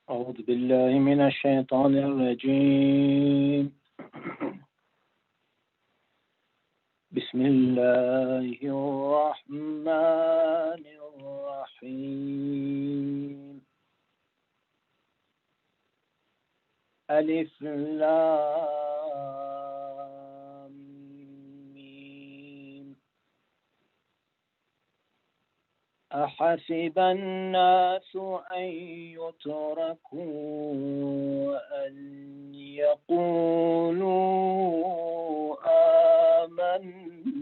أعوذ بالله من الشيطان الرجيم. بسم الله الرحمن الرحيم. ألف لام ميم. أحسب الناس أن يتركوا أن يقولوا آمنا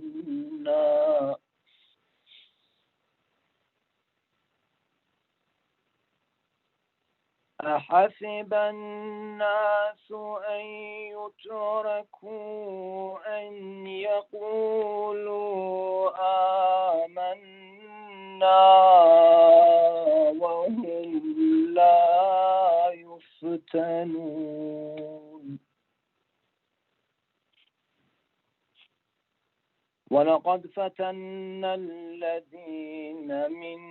أحسب الناس أن يتركوا أن يقولوا آمنا وهم لا يفتنون. ولقد فتنا الذين من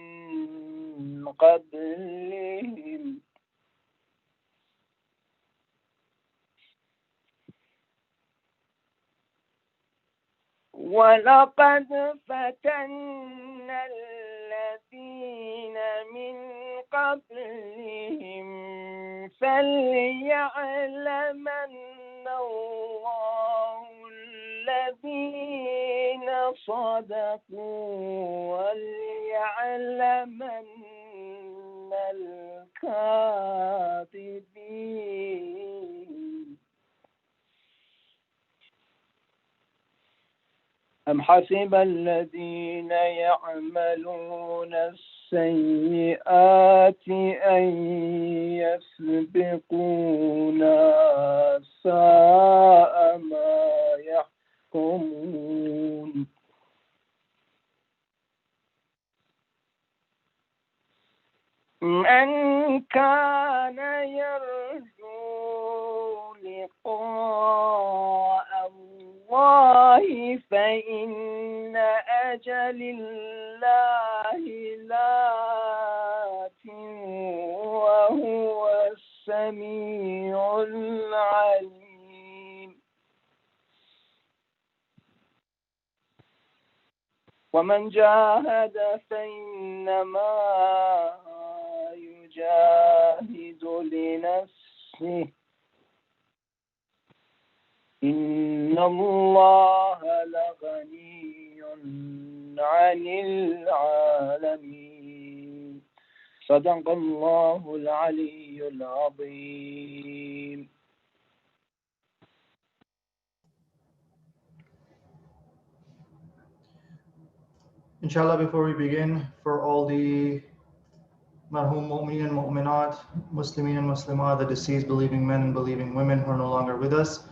قبلهم فليعلمن الله الذين صدقوا وليعلمن الكاذبين. أم حسب الذين يعملون السيئات أن يسبقونا ساء ما يحكمون. من كان يرجو لقاء الله فإن أجل الله لات وهو السميع العليم. ومن جاهد فإنما يجاهد لنفسه إن الله لغني عن العالمين. صدق الله العلي العظيم. Inshallah, before we begin, for all the marhum mu'minin and mu'minat, muslimin and muslimat, the deceased believing men and believing women who are no longer with us,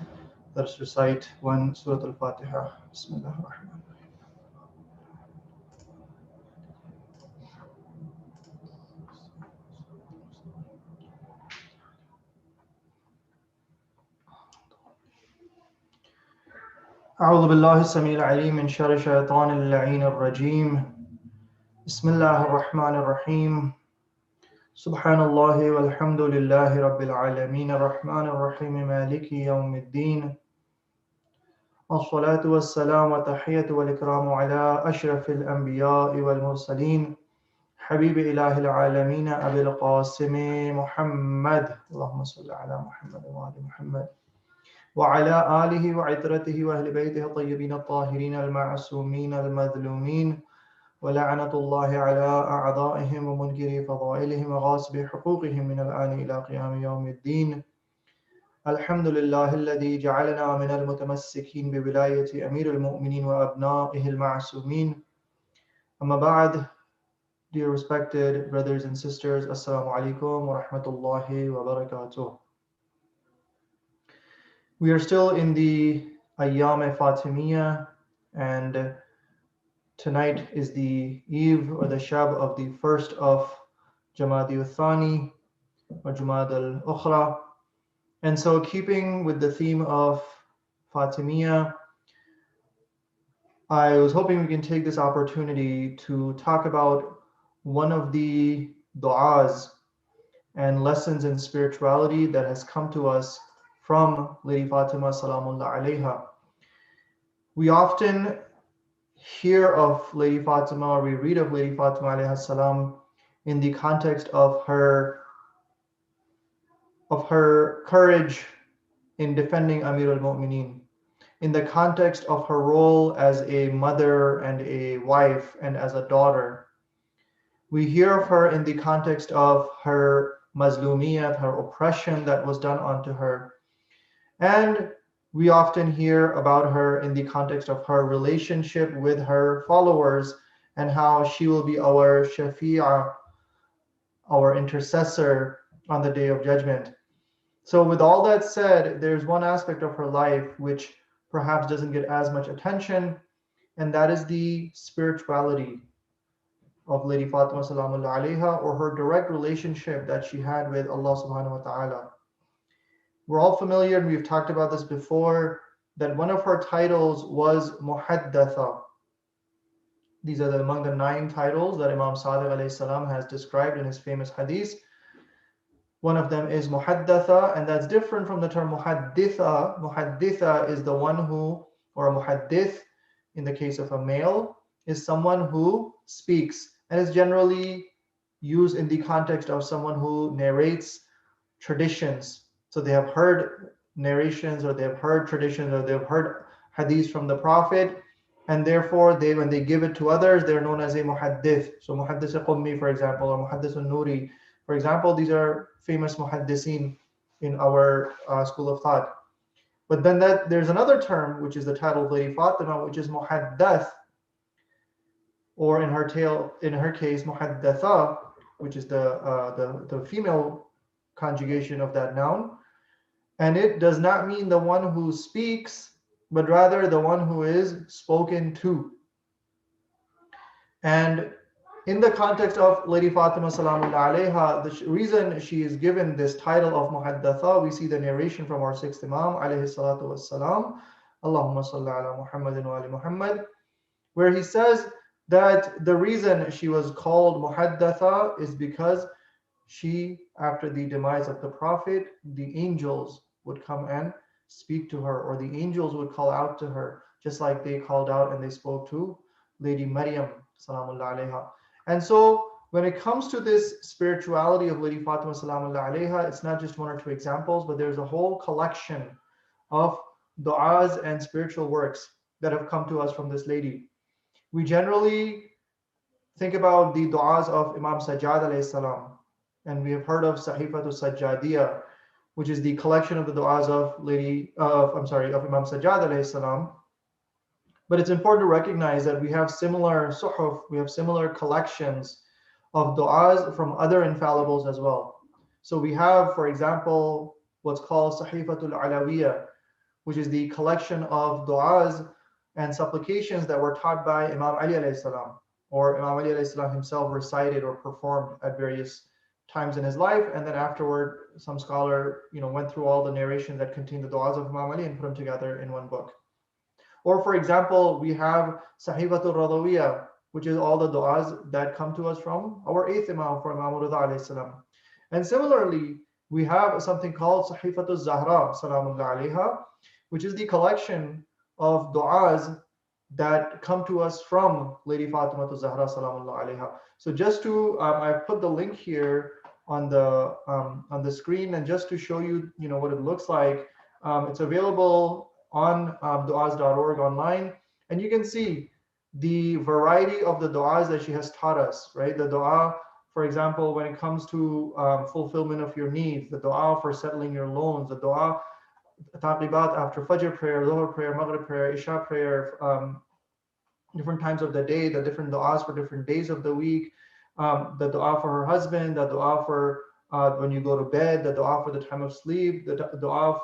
let us recite one Surat Al-Fatihah. Bismillah ar-Rahman. أعوذ بالله السميع العليم من شر الشيطان اللعين الرجيم. بسم الله الرحمن الرحيم. سبحان الله والحمد لله رب العالمين الرحمن الرحيم مالك يوم الدين. والصلاة والسلام والتحية والإكرام على أشرف الأنبياء والمرسلين حبيب إله العالمين أبي القاسم محمد اللهم صل على محمد وآل محمد وعلى آله وعترته وأهل بيته الطيبين الطاهرين المعصومين المظلومين ولعنة الله على أعدائهم ومنكري فضائلهم وغاصبي حقوقهم من الآن إلى قيام يوم الدين. الحمد لله الذي جعلنا من المتمسكين بولاية أمير المؤمنين وأبنائه المعصومين. أما بعد, dear respected brothers and sisters, Assalamu alaikum wa rahmatullahi wa barakatuh. We are still in the Ayyam Fatimiyya, and tonight is the eve or the shab of the first of Jamad al-Thani or Jamad al-Ukhra. And so, keeping with the theme of Fatimiyya, I was hoping we can take this opportunity to talk about one of the du'as and lessons in spirituality that has come to us from Lady Fatima Salamullah alayha. We often hear of Lady Fatima, or we read of Lady Fatima alayha salam in the context of her courage in defending Amir al-Mu'mineen, in the context of her role as a mother and a wife and as a daughter. We hear of her in the context of her mazlumiyat, her oppression that was done onto her. And we often hear about her in the context of her relationship with her followers and how she will be our shafi'ah, our intercessor on the day of judgment. So with all that said, there's one aspect of her life which perhaps doesn't get as much attention, and that is the spirituality of Lady Fatima Salamullah alayha, or her direct relationship that she had with Allah subhanahu wa ta'ala. We're all familiar, and we've talked about this before, that one of her titles was Muhaddatha. These are among the 9 titles that Imam Sadiq alayhi salam has described in his famous hadith. One of them is Muhaddatha, and that's different from the term Muhadditha. Muhadditha is the one who, or a Muhaddith, in the case of a male, is someone who speaks, and is generally used in the context of someone who narrates traditions. So they have heard narrations, or they have heard traditions, or they have heard hadiths from the Prophet, and therefore when they give it to others, they're known as a Muhaddith. So Muhaddis al-Qummi, for example, or Muhaddis al-Nuri, for example, these are famous muhaddisin in our school of thought. But then there's another term, which is the title of Lady Fatima, which is muhaddath, or in her case, muhaddatha, which is the female conjugation of that noun. And it does not mean the one who speaks, but rather the one who is spoken to. And in the context of Lady Fatima Salamullah alayha, the reason she is given this title of Muhaddatha, we see the narration from our 6th Imam alayhi salatu wassalam, Allahumma salli ala Muhammadin wa ali Muhammad, where he says that the reason she was called Muhaddatha is because she, after the demise of the Prophet, the angels would come and speak to her, or the angels would call out to her, just like they called out and they spoke to Lady Maryam Salamullah alayha. And so when it comes to this spirituality of Lady Fatima Salamullah alayha, it's not just 1 or 2 examples, but there's a whole collection of du'as and spiritual works that have come to us from this lady. We generally think about the du'as of Imam Sajjad alayhi salam, and we have heard of Sahifatu Sajjadiyah, which is the collection of the du'as of Imam Sajjad alayhi salam. But it's important to recognize that we have similar suhuf, we have similar collections of du'as from other infallibles as well. So we have, for example, what's called Sahifatul Alawiyah, which is the collection of du'as and supplications that were taught by Imam Ali alayhi salam, or Imam Ali alayhi salam himself recited or performed at various times in his life, and then afterward some scholar went through all the narrations that contain the du'as of Imam Ali and put them together in one book. Or for example, we have Sahifatul Radawiyah, which is all the du'as that come to us from our 8th Imam, from Imam Rida alayhi salam. And similarly, we have something called Sahifatul Zahra Salamullah alayha, which is the collection of du'as that come to us from Lady Fatima Zahra Salamullah alayha. So just to, I've put the link here on the screen, and just to show you, what it looks like. It's available on du'as.org online, and you can see the variety of the du'as that she has taught us, right? The du'a, for example, when it comes to fulfillment of your needs, the du'a for settling your loans, the du'a taqibat after Fajr prayer, Dhuhr prayer, Maghrib prayer, Isha prayer, different times of the day, the different du'as for different days of the week, the du'a for her husband, the du'a for when you go to bed, the du'a for the time of sleep, the du'a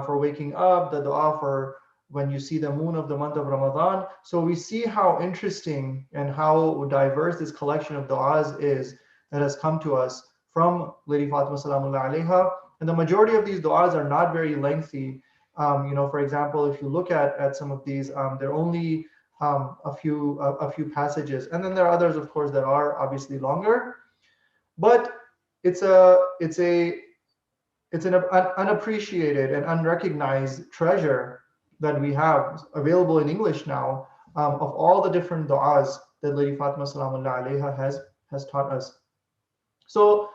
for waking up, the du'a for when you see the moon of the month of Ramadan. So we see how interesting and how diverse this collection of du'as is that has come to us from Lady Fatima Salamullah alayha. And the majority of these du'as are not very lengthy. For example, if you look at some of these, they're only a few passages. And then there are others, of course, that are obviously longer. But it's an unappreciated and unrecognized treasure that we have available in English now, of all the different du'as that Lady Fatima Salamullah Alaiha has taught us. So,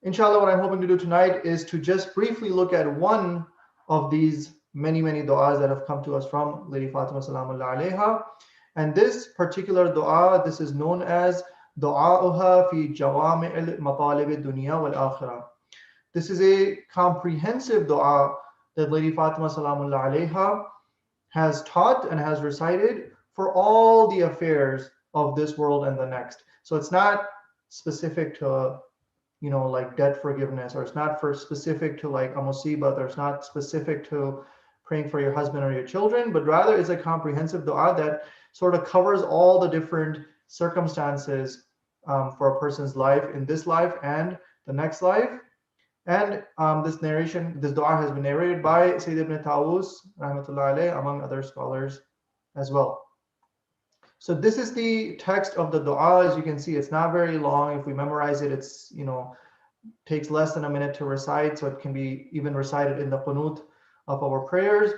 inshallah, what I'm hoping to do tonight is to just briefly look at one of these many, many du'as that have come to us from Lady Fatima Salamullah Alaiha. And this particular du'a, this is known as Du'a'uha fi Jawami'il Matalib Dunya wal Akhirah. This is a comprehensive du'a that Lady Fatima Salamullah Alaiha has taught and has recited for all the affairs of this world and the next. So it's not specific to, like debt forgiveness, or it's not for specific to like a musibah, or it's not specific to praying for your husband or your children, but rather it's a comprehensive du'a that sort of covers all the different circumstances for a person's life in this life and the next life. And this dua has been narrated by Sayyid ibn Tawus, rahmatullahi alayh, among other scholars as well. So this is the text of the dua. As you can see, it's not very long. If we memorize it, it's, takes less than a minute to recite, so it can be even recited in the qunut of our prayers.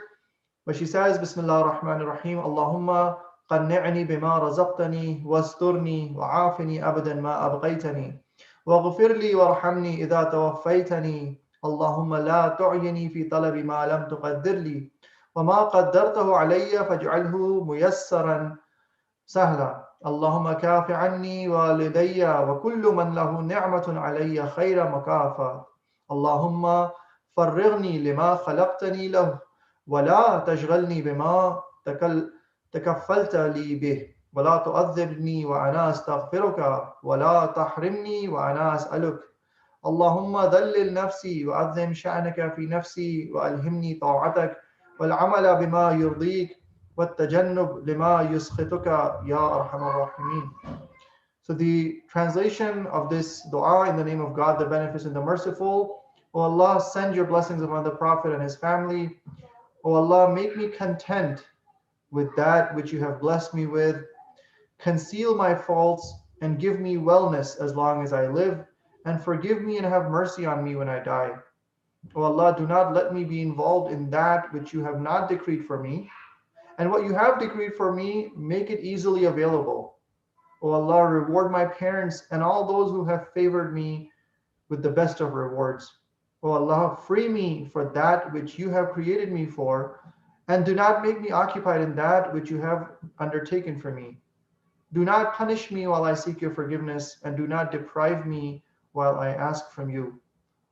But she says, Bismillah ar-Rahman ar-Rahim, Allahumma qanni'ni bima razaqtani wasturni wa'afini abadan ma abqaytani واغفر لي وارحمني إذا توفيتني اللهم لا تعيني في طلب ما لم تقدر لي وما قدرته علي فاجعله ميسرا سهلا اللهم كاف عني والدي وكل من له نعمة علي خير مكافأة اللهم فرغني لما خلقتني له ولا تشغلني بما تكفلت لي به ولا تؤذبني وأنا أستغفرك ولا تحرمني وأنا أسألك اللهم ذلل نفسي وأعظم شأنك في نفسي وألهمني طاعتك والعمل بما يرضيك والتجنب لما يسخطك يا أرحم الراحمين. So the translation of this dua: in the name of God, the Beneficent, the Merciful. O Allah, send your blessings upon the Prophet and his family. O Allah, make me content with that which you have blessed me with. Conceal my faults and give me wellness as long as I live, and forgive me and have mercy on me when I die. O Allah, do not let me be involved in that which you have not decreed for me, and what you have decreed for me, make it easily available. O Allah, reward my parents and all those who have favored me with the best of rewards. O Allah, free me for that which you have created me for, and do not make me occupied in that which you have undertaken for me. Do not punish me while I seek your forgiveness, and do not deprive me while I ask from you.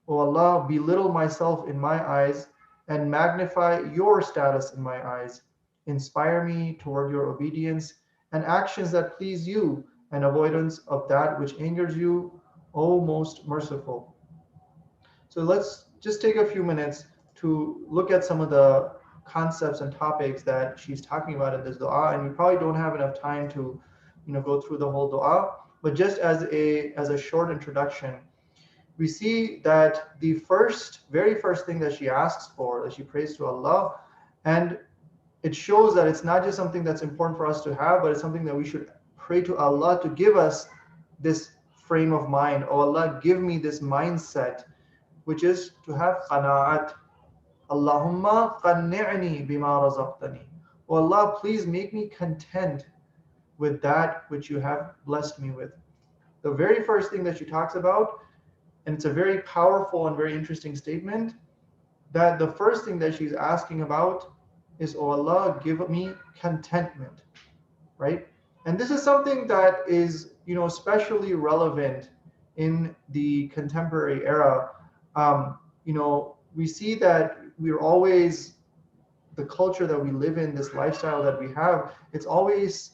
O Allah, belittle myself in my eyes, and magnify your status in my eyes. Inspire me toward your obedience and actions that please you, and avoidance of that which angers you, O most merciful. So let's just take a few minutes to look at some of the concepts and topics that she's talking about in this dua, and we probably don't have enough time to go through the whole dua, but just as a short introduction, we see that the very first thing that she asks for, that she prays to Allah, and it shows that it's not just something that's important for us to have, but it's something that we should pray to Allah to give us this frame of mind. Oh Allah, give me this mindset, which is to have qana'at. Allahumma qanni'ni bima razaqtani. Oh Allah, please make me content with that which you have blessed me with. The very first thing that she talks about, and it's a very powerful and very interesting statement, that the first thing that she's asking about is, oh Allah, give me contentment, right? And this is something that is, especially relevant in the contemporary era. We see that we're always, the culture that we live in, this lifestyle that we have, it's always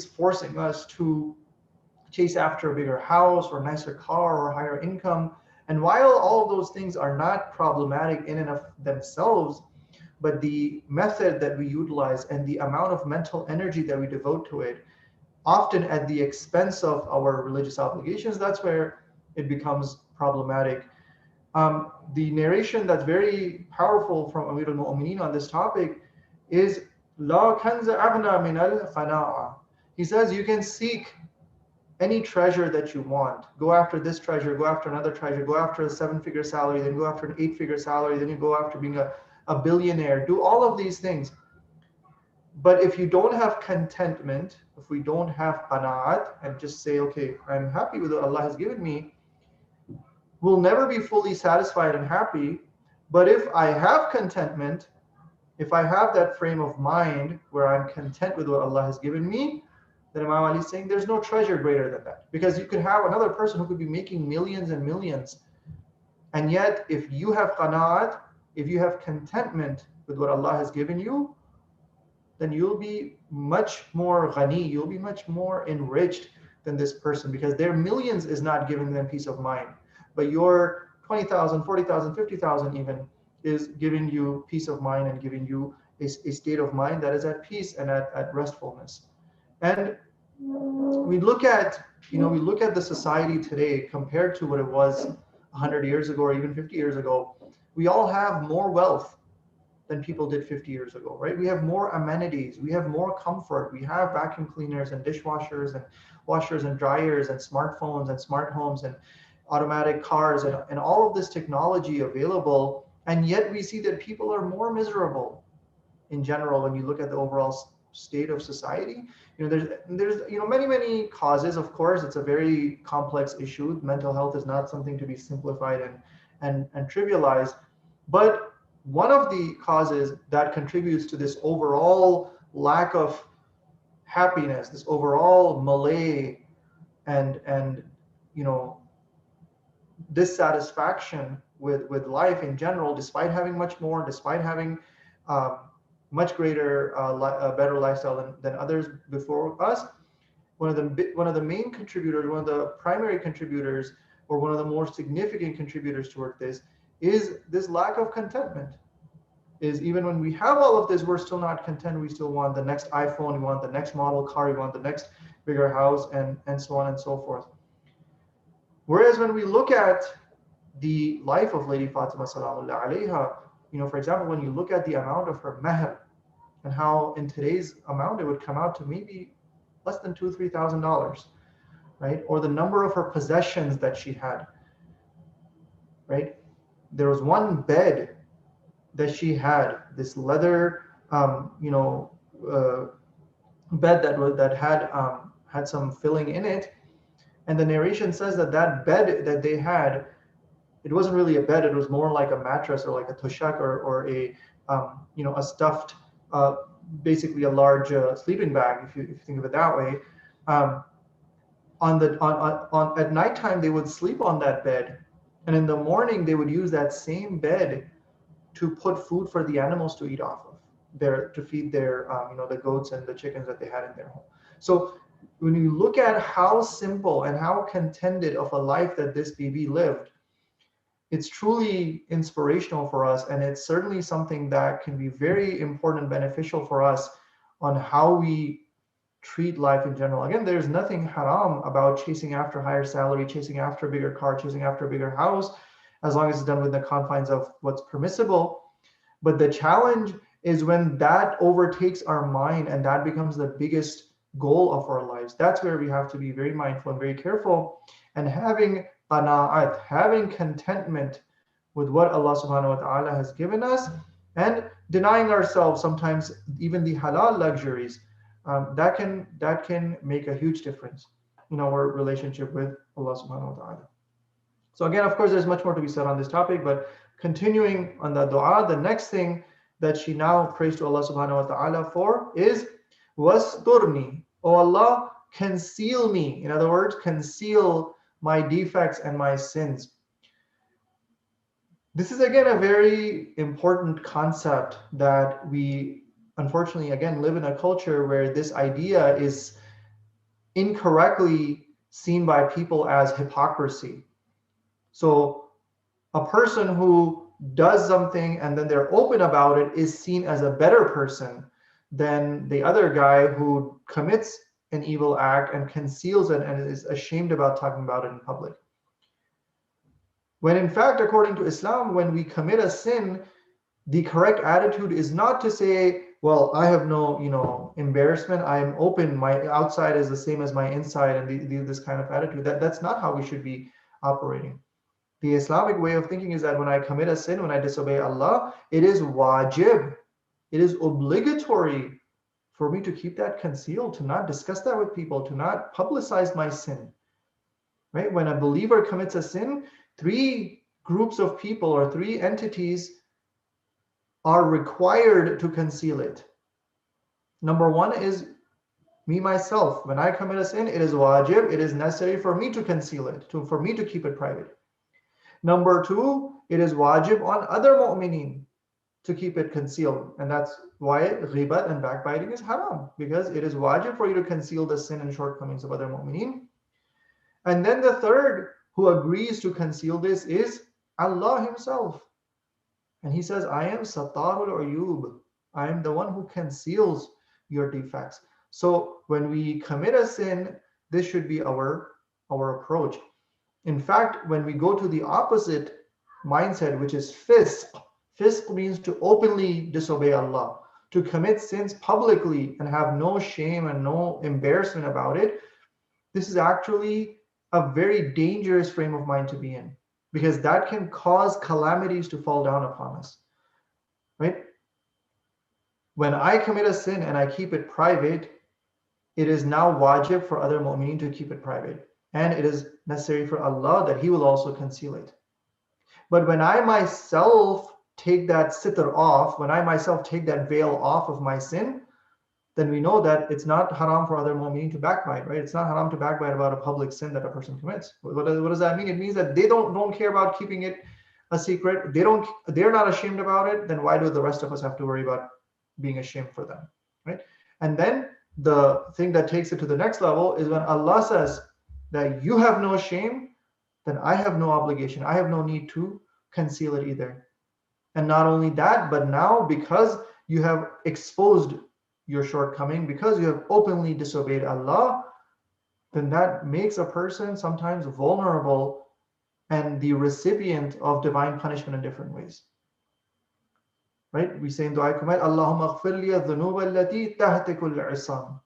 forcing us to chase after a bigger house or a nicer car or higher income. And while all of those things are not problematic in and of themselves, but the method that we utilize and the amount of mental energy that we devote to it, often at the expense of our religious obligations, that's where it becomes problematic. The narration that's very powerful from Amir al-Mu'mineen on this topic is La kanza aghna min al-qana'a. He says you can seek any treasure that you want. Go after this treasure, go after another treasure, go after a 7-figure salary, then go after an 8-figure salary, then you go after being a billionaire. Do all of these things. But if you don't have contentment, if we don't have qanaat and just say, okay, I'm happy with what Allah has given me, we'll never be fully satisfied and happy. But if I have contentment, if I have that frame of mind where I'm content with what Allah has given me, then Imam Ali is saying there's no treasure greater than that. Because you could have another person who could be making millions and millions. And yet, if you have qanaat, if you have contentment with what Allah has given you, then you'll be much more ghani, you'll be much more enriched than this person, because their millions is not giving them peace of mind. But your 20,000, 40,000, 50,000 even is giving you peace of mind and giving you a state of mind that is at peace and at restfulness. And we look at the society today compared to what it was 100 years ago or even 50 years ago. We all have more wealth than people did 50 years ago, right? We have more amenities, we have more comfort, we have vacuum cleaners and dishwashers and washers and dryers and smartphones and smart homes and automatic cars and all of this technology available. And yet we see that people are more miserable in general when you look at the overall state of society. There's many causes. Of course, it's a very complex issue. Mental health is not something to be simplified and trivialized. But one of the causes that contributes to this overall lack of happiness, this overall malaise and dissatisfaction with life in general, despite having much more, despite having much greater, better lifestyle than others before us. One of the main contributors, one of the primary contributors, or one of the more significant contributors toward this is this lack of contentment. Is even when we have all of this, we're still not content. We still want the next iPhone, we want the next model car, we want the next bigger house, and so on and so forth. Whereas when we look at the life of Lady Fatima Salamullah alayha, for example, when you look at the amount of her mahr and how in today's amount it would come out to maybe less than $2,000-3,000, right? Or the number of her possessions that she had, right? There was one bed that she had, this leather, bed that had some filling in it, and the narration says that bed that they had, it wasn't really a bed; it was more like a mattress or like a tushak or a stuffed, basically a large sleeping bag, if you think of it that way. At nighttime they would sleep on that bed, and in the morning they would use that same bed to put food for the animals to eat off of, to feed their the goats and the chickens that they had in their home. So when you look at how simple and how contented of a life that this Bibi lived, it's truly inspirational for us, and it's certainly something that can be very important and beneficial for us on how we treat life in general. Again, there's nothing haram about chasing after higher salary, chasing after a bigger car, chasing after a bigger house, as long as it's done within the confines of what's permissible. But the challenge is when that overtakes our mind and that becomes the biggest goal of our lives. That's where we have to be very mindful and very careful, and having qana'at, having contentment with what Allah subhanahu wa ta'ala has given us, and denying ourselves sometimes even the halal luxuries, that can make a huge difference in our relationship with Allah subhanahu wa ta'ala. So again, of course, there's much more to be said on this topic, but continuing on the dua, the next thing that she now prays to Allah subhanahu wa ta'ala for is wasturni. Oh Allah, conceal me. In other words, conceal my defects and my sins. This is again a very important concept that we unfortunately again live in a culture where this idea is incorrectly seen by people as hypocrisy. So a person who does something and then they're open about it is seen as a better person than the other guy who commits an evil act and conceals it and is ashamed about talking about it in public. When in fact, according to Islam, when we commit a sin, The correct attitude is not to say, well, I have no, embarrassment. I'm open. My outside is the same as my inside, and this kind of attitude. That's not how we should be operating. The Islamic way of thinking is that when I commit a sin, when I disobey Allah, it is wajib, it is obligatory for me to keep that concealed, to not discuss that with people, to not publicize my sin. Right? When a believer commits a sin, 3 groups of people or 3 entities are required to conceal it. Number 1 is me, myself. When I commit a sin, it is wajib, it is necessary for me to conceal it, for me to keep it private. Number 2, it is wajib on other mu'mineen to keep it concealed. And that's why ghibat and backbiting is haram, because it is wajib for you to conceal the sin and shortcomings of other mu'mineen. And then the third who agrees to conceal this is Allah himself. And he says, I am Satarul Uyub. I am the one who conceals your defects. So when we commit a sin, this should be our approach. In fact, when we go to the opposite mindset, which is fisq means to openly disobey Allah, to commit sins publicly and have no shame and no embarrassment about it. This is actually a very dangerous frame of mind to be in, because that can cause calamities to fall down upon us, right? When I commit a sin and I keep it private, it is now wajib for other mu'mineen to keep it private. And it is necessary for Allah that He will also conceal it. But when I myself take that sitr off, when I myself take that veil off of my sin, then we know that it's not haram for other mu'mineen to backbite, right? It's not haram to backbite about a public sin that a person commits. What does that mean? It means that they don't care about keeping it a secret. They're not ashamed about it. Then why do the rest of us have to worry about being ashamed for them, right? And then the thing that takes it to the next level is when Allah says that you have no shame, then I have no obligation. I have no need to conceal it either. And not only that, but now because you have exposed your shortcoming, because you have openly disobeyed Allah, then that makes a person sometimes vulnerable and the recipient of divine punishment in different ways. Right? We say in Dua Kumayl, Allahumma aghfir li adh-dhunuba allati tahtiku al-'isam.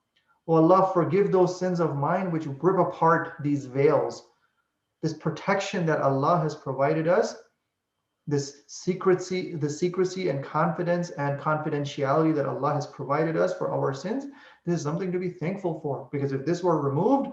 Oh Allah, forgive those sins of mine which rip apart these veils. This protection that Allah has provided us, this secrecy and confidence and confidentiality that Allah has provided us for our sins, this is something to be thankful for. Because if this were removed,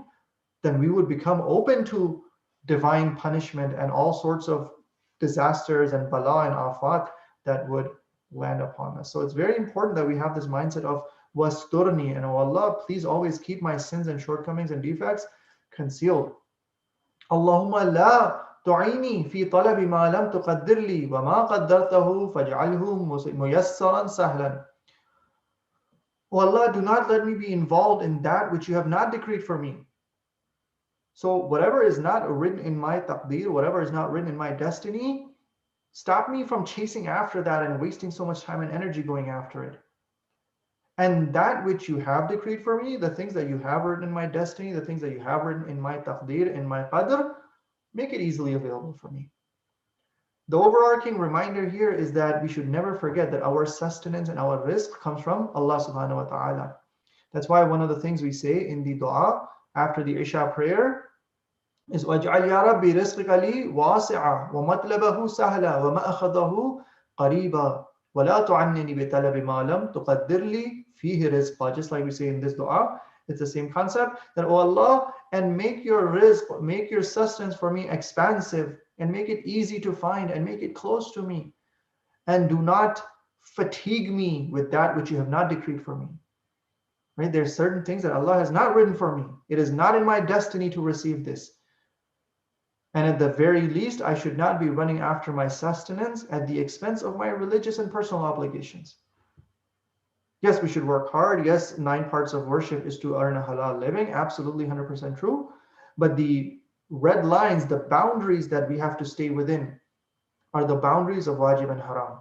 then we would become open to divine punishment and all sorts of disasters and bala and afat that would land upon us. So it's very important that we have this mindset of wasturni, and oh Allah, please always keep my sins and shortcomings and defects concealed. Allahumma la tu'ini fi talabi ma lam tuqaddir li wa ma qaddartahu faj'alhu muyassaran sahlan. Oh Allah, do not let me be involved in that which you have not decreed for me. So whatever is not written in my taqdeer, whatever is not written in my destiny, stop me from chasing after that and wasting so much time and energy going after it. And that which you have decreed for me, the things that you have written in my destiny, the things that you have written in my taqdeer, in my qadr, make it easily available for me. The overarching reminder here is that we should never forget that our sustenance and our rizq comes from Allah subhanahu wa ta'ala. That's why one of the things we say in the dua after the Isha prayer is وَاجْعَلْ يَا رَبِّي رِزْقِكَ لِي وَاسِعًا وَمَطْلَبَهُ سَهْلًا وَمَأْخَذَهُ قَرِيبًا وَلَا تُعَنِّنِي بِطَلَبِ مَا لَمْ تُقَدِّرْ لِي فِيهِ رِزْقًا. Just like we say in this dua, it's the same concept, that, oh Allah, and make your rizq, make your sustenance for me expansive, and make it easy to find, and make it close to me. And do not fatigue me with that which you have not decreed for me. Right? There are certain things that Allah has not written for me. It is not in my destiny to receive this. And at the very least, I should not be running after my sustenance at the expense of my religious and personal obligations. Yes, we should work hard. Yes, 9 parts of worship is to earn a halal living. Absolutely 100% true. But the red lines, the boundaries that we have to stay within are the boundaries of wajib and haram.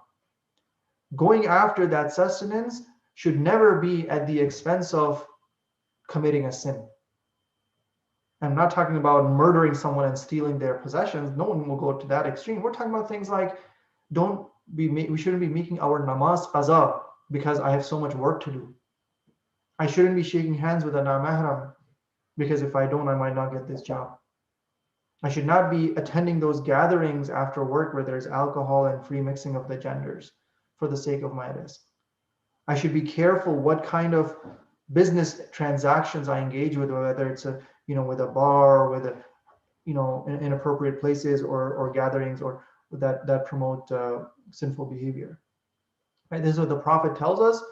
Going after that sustenance should never be at the expense of committing a sin. I'm not talking about murdering someone and stealing their possessions. No one will go to that extreme. We're talking about things like don't we shouldn't be making our namaz qaza because I have so much work to do. I shouldn't be shaking hands with a non-mahram because if I don't, I might not get this job. I should not be attending those gatherings after work where there's alcohol and free mixing of the genders for the sake of my rizq. I should be careful what kind of business transactions I engage with, whether it's a, with a bar or with a, in inappropriate places or gatherings or that promote sinful behavior. Right? This is what the Prophet tells us,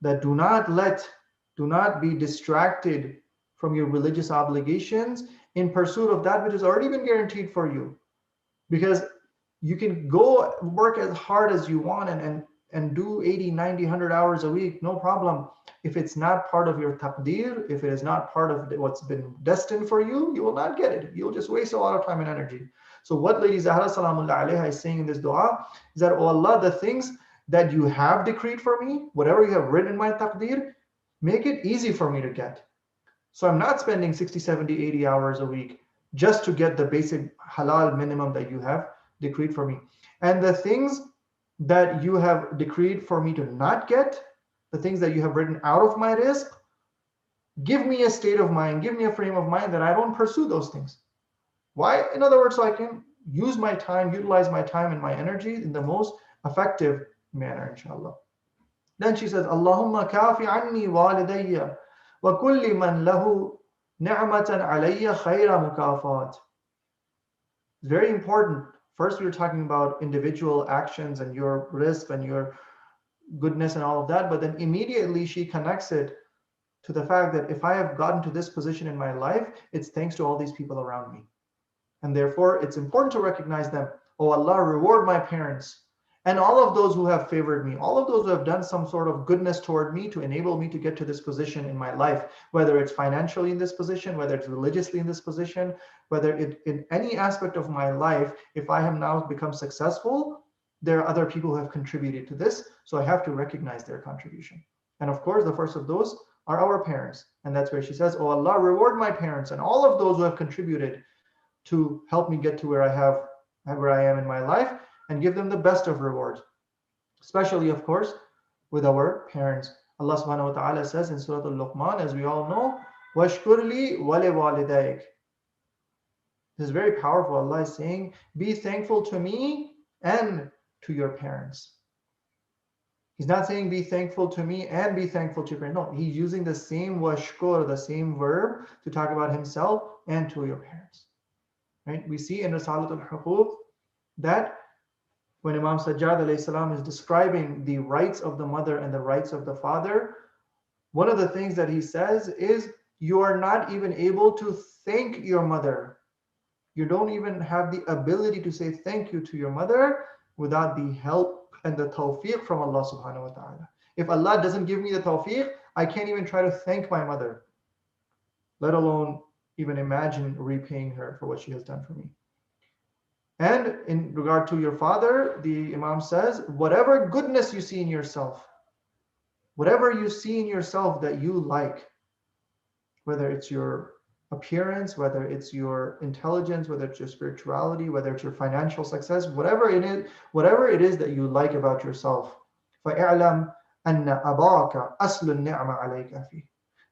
that do not be distracted from your religious obligations in pursuit of that which has already been guaranteed for you. Because you can go work as hard as you want and do 80, 90, 100 hours a week, no problem. If it's not part of your taqdeer, if it is not part of what's been destined for you, you will not get it. You'll just waste a lot of time and energy. So what Lady Zahra Salamullah Alaiha is saying in this dua is that, oh Allah, the things that you have decreed for me, whatever you have written in my taqdeer, make it easy for me to get. So I'm not spending 60, 70, 80 hours a week just to get the basic halal minimum that you have decreed for me. And the things that you have decreed for me to not get, the things that you have written out of my rizq, give me a state of mind, give me a frame of mind that I don't pursue those things. Why? In other words, so I can use my time, utilize my time and my energy in the most effective manner, inshallah. Then she says, Allahumma kafi anni walidayya wa kulli man lahu ni'matan alayya khayra mukafat. It's very important. First, we were talking about individual actions and your rizq and your goodness and all of that, but then immediately she connects it to the fact that if I have gotten to this position in my life, it's thanks to all these people around me. And therefore, it's important to recognize them. Oh Allah, reward my parents and all of those who have favored me, all of those who have done some sort of goodness toward me to enable me to get to this position in my life, whether it's financially in this position, whether it's religiously in this position, whether it in any aspect of my life, if I have now become successful, there are other people who have contributed to this. So I have to recognize their contribution. And of course, the first of those are our parents. And that's where she says, oh Allah, reward my parents and all of those who have contributed to help me get to where I am in my life, and give them the best of rewards. Especially, of course, with our parents. Allah subhanahu wa ta'ala says in Surat Al-Luqman, as we all know, وَاشْكُرْ لِي وَلِوَالِدَيْكَ. This is very powerful. Allah is saying, be thankful to me and to your parents. He's not saying be thankful to me and be thankful to your parents. No, he's using the same washkur, the same verb, to talk about himself and to your parents. Right? We see in Risalat al-Huquq that when Imam Sajjad alayhi salam is describing the rights of the mother and the rights of the father, one of the things that he says is, you are not even able to thank your mother. You don't even have the ability to say thank you to your mother without the help and the tawfiq from Allah subhanahu wa ta'ala. If Allah doesn't give me the tawfiq, I can't even try to thank my mother, let alone even imagine repaying her for what she has done for me. And in regard to your father, the Imam says, whatever goodness you see in yourself, whatever you see in yourself that you like, whether it's your appearance, whether it's your intelligence, whether it's your spirituality, whether it's your financial success, whatever it is that you like about yourself, فَاعْلَمْ أَنَّ أَبَاكَ أَصْلُ النِّعْمَ عَلَيْكَ فِيهِ.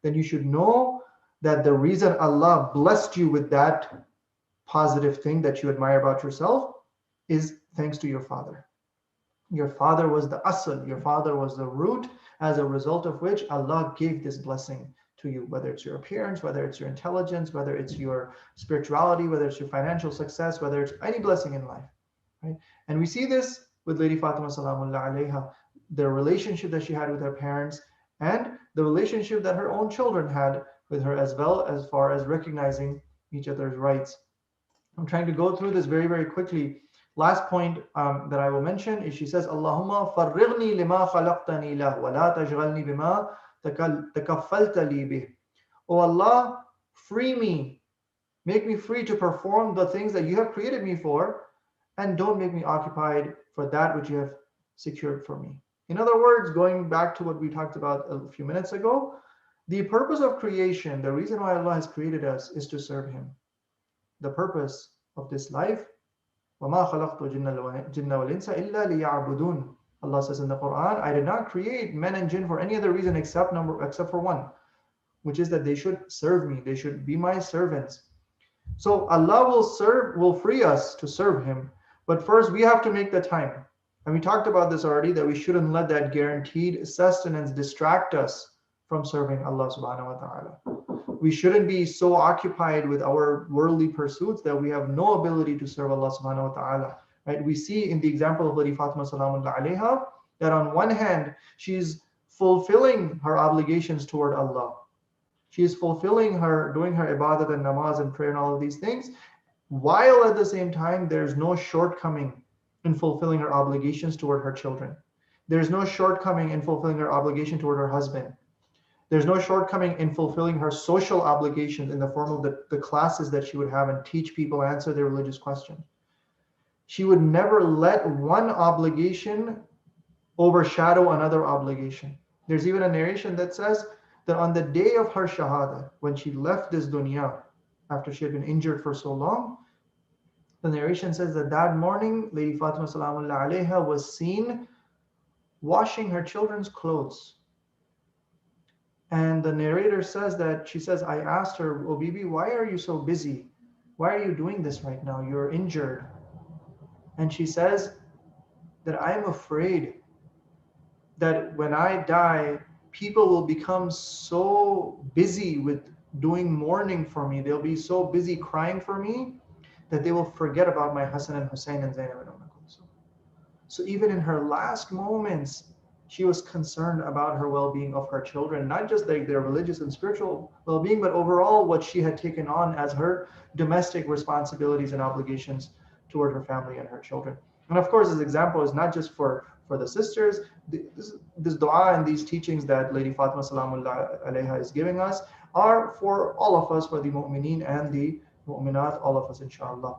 Then you should know that the reason Allah blessed you with that positive thing that you admire about yourself is thanks to your father. Your father was the asl, your father was the root, as a result of which Allah gave this blessing to you, whether it's your appearance, whether it's your intelligence, whether it's your spirituality, whether it's your financial success, whether it's any blessing in life. Right? And we see this with Lady Fatima Salamullah Alayha, the relationship that she had with her parents and the relationship that her own children had with her, as well, as far as recognizing each other's rights. I'm trying to go through this very, very quickly. Last point that I will mention is she says, Allahumma farrighni lima khalaqtani lah wa la tajghalni bima takaffalta li bih. Oh Allah, free me, make me free to perform the things that you have created me for, and don't make me occupied for that which you have secured for me. In other words, going back to what we talked about a few minutes ago, the purpose of creation, the reason why Allah has created us, is to serve Him. The purpose of this life وَمَا خَلَقْتُ الْجِنَّ وَالْإِنسَ إِلَّا لِيَعْبُدُونَ. Allah says in the Quran, I did not create men and jinn for any other reason except for one, which is that they should serve me, they should be my servants. So Allah will free us to serve Him, but first we have to make the time. And we talked about this already, that we shouldn't let that guaranteed sustenance distract us from serving Allah subhanahu wa ta'ala. We shouldn't be so occupied with our worldly pursuits that we have no ability to serve Allah subhanahu wa ta'ala. Right? We see in the example of Lady Fatima salamullah alayha that on one hand she's fulfilling her obligations toward Allah. She is fulfilling doing her ibadat and namaz and prayer and all of these things, while at the same time there's no shortcoming in fulfilling her obligations toward her children. There's no shortcoming in fulfilling her obligation toward her husband. There's no shortcoming in fulfilling her social obligations in the form of the classes that she would have and teach people, answer their religious questions. She would never let one obligation overshadow another obligation. There's even a narration that says that on the day of her shahada, when she left this dunya, after she had been injured for so long, the narration says that morning, Lady Fatima salamullah alayha was seen washing her children's clothes. And the narrator says that, she says, I asked her, oh Bibi, why are you so busy? Why are you doing this right now? You're injured. And she says that I'm afraid that when I die, people will become so busy with doing mourning for me. They'll be so busy crying for me that they will forget about my Hassan and Hussein and Zainab and Kulthum. So even in her last moments, she was concerned about her well-being of her children, not just their religious and spiritual well-being, but overall what she had taken on as her domestic responsibilities and obligations toward her family and her children. And of course, this example is not just for the sisters. This dua and these teachings that Lady Fatima salamullah alayha is giving us are for all of us, for the mu'mineen and the mu'minat, all of us inshallah.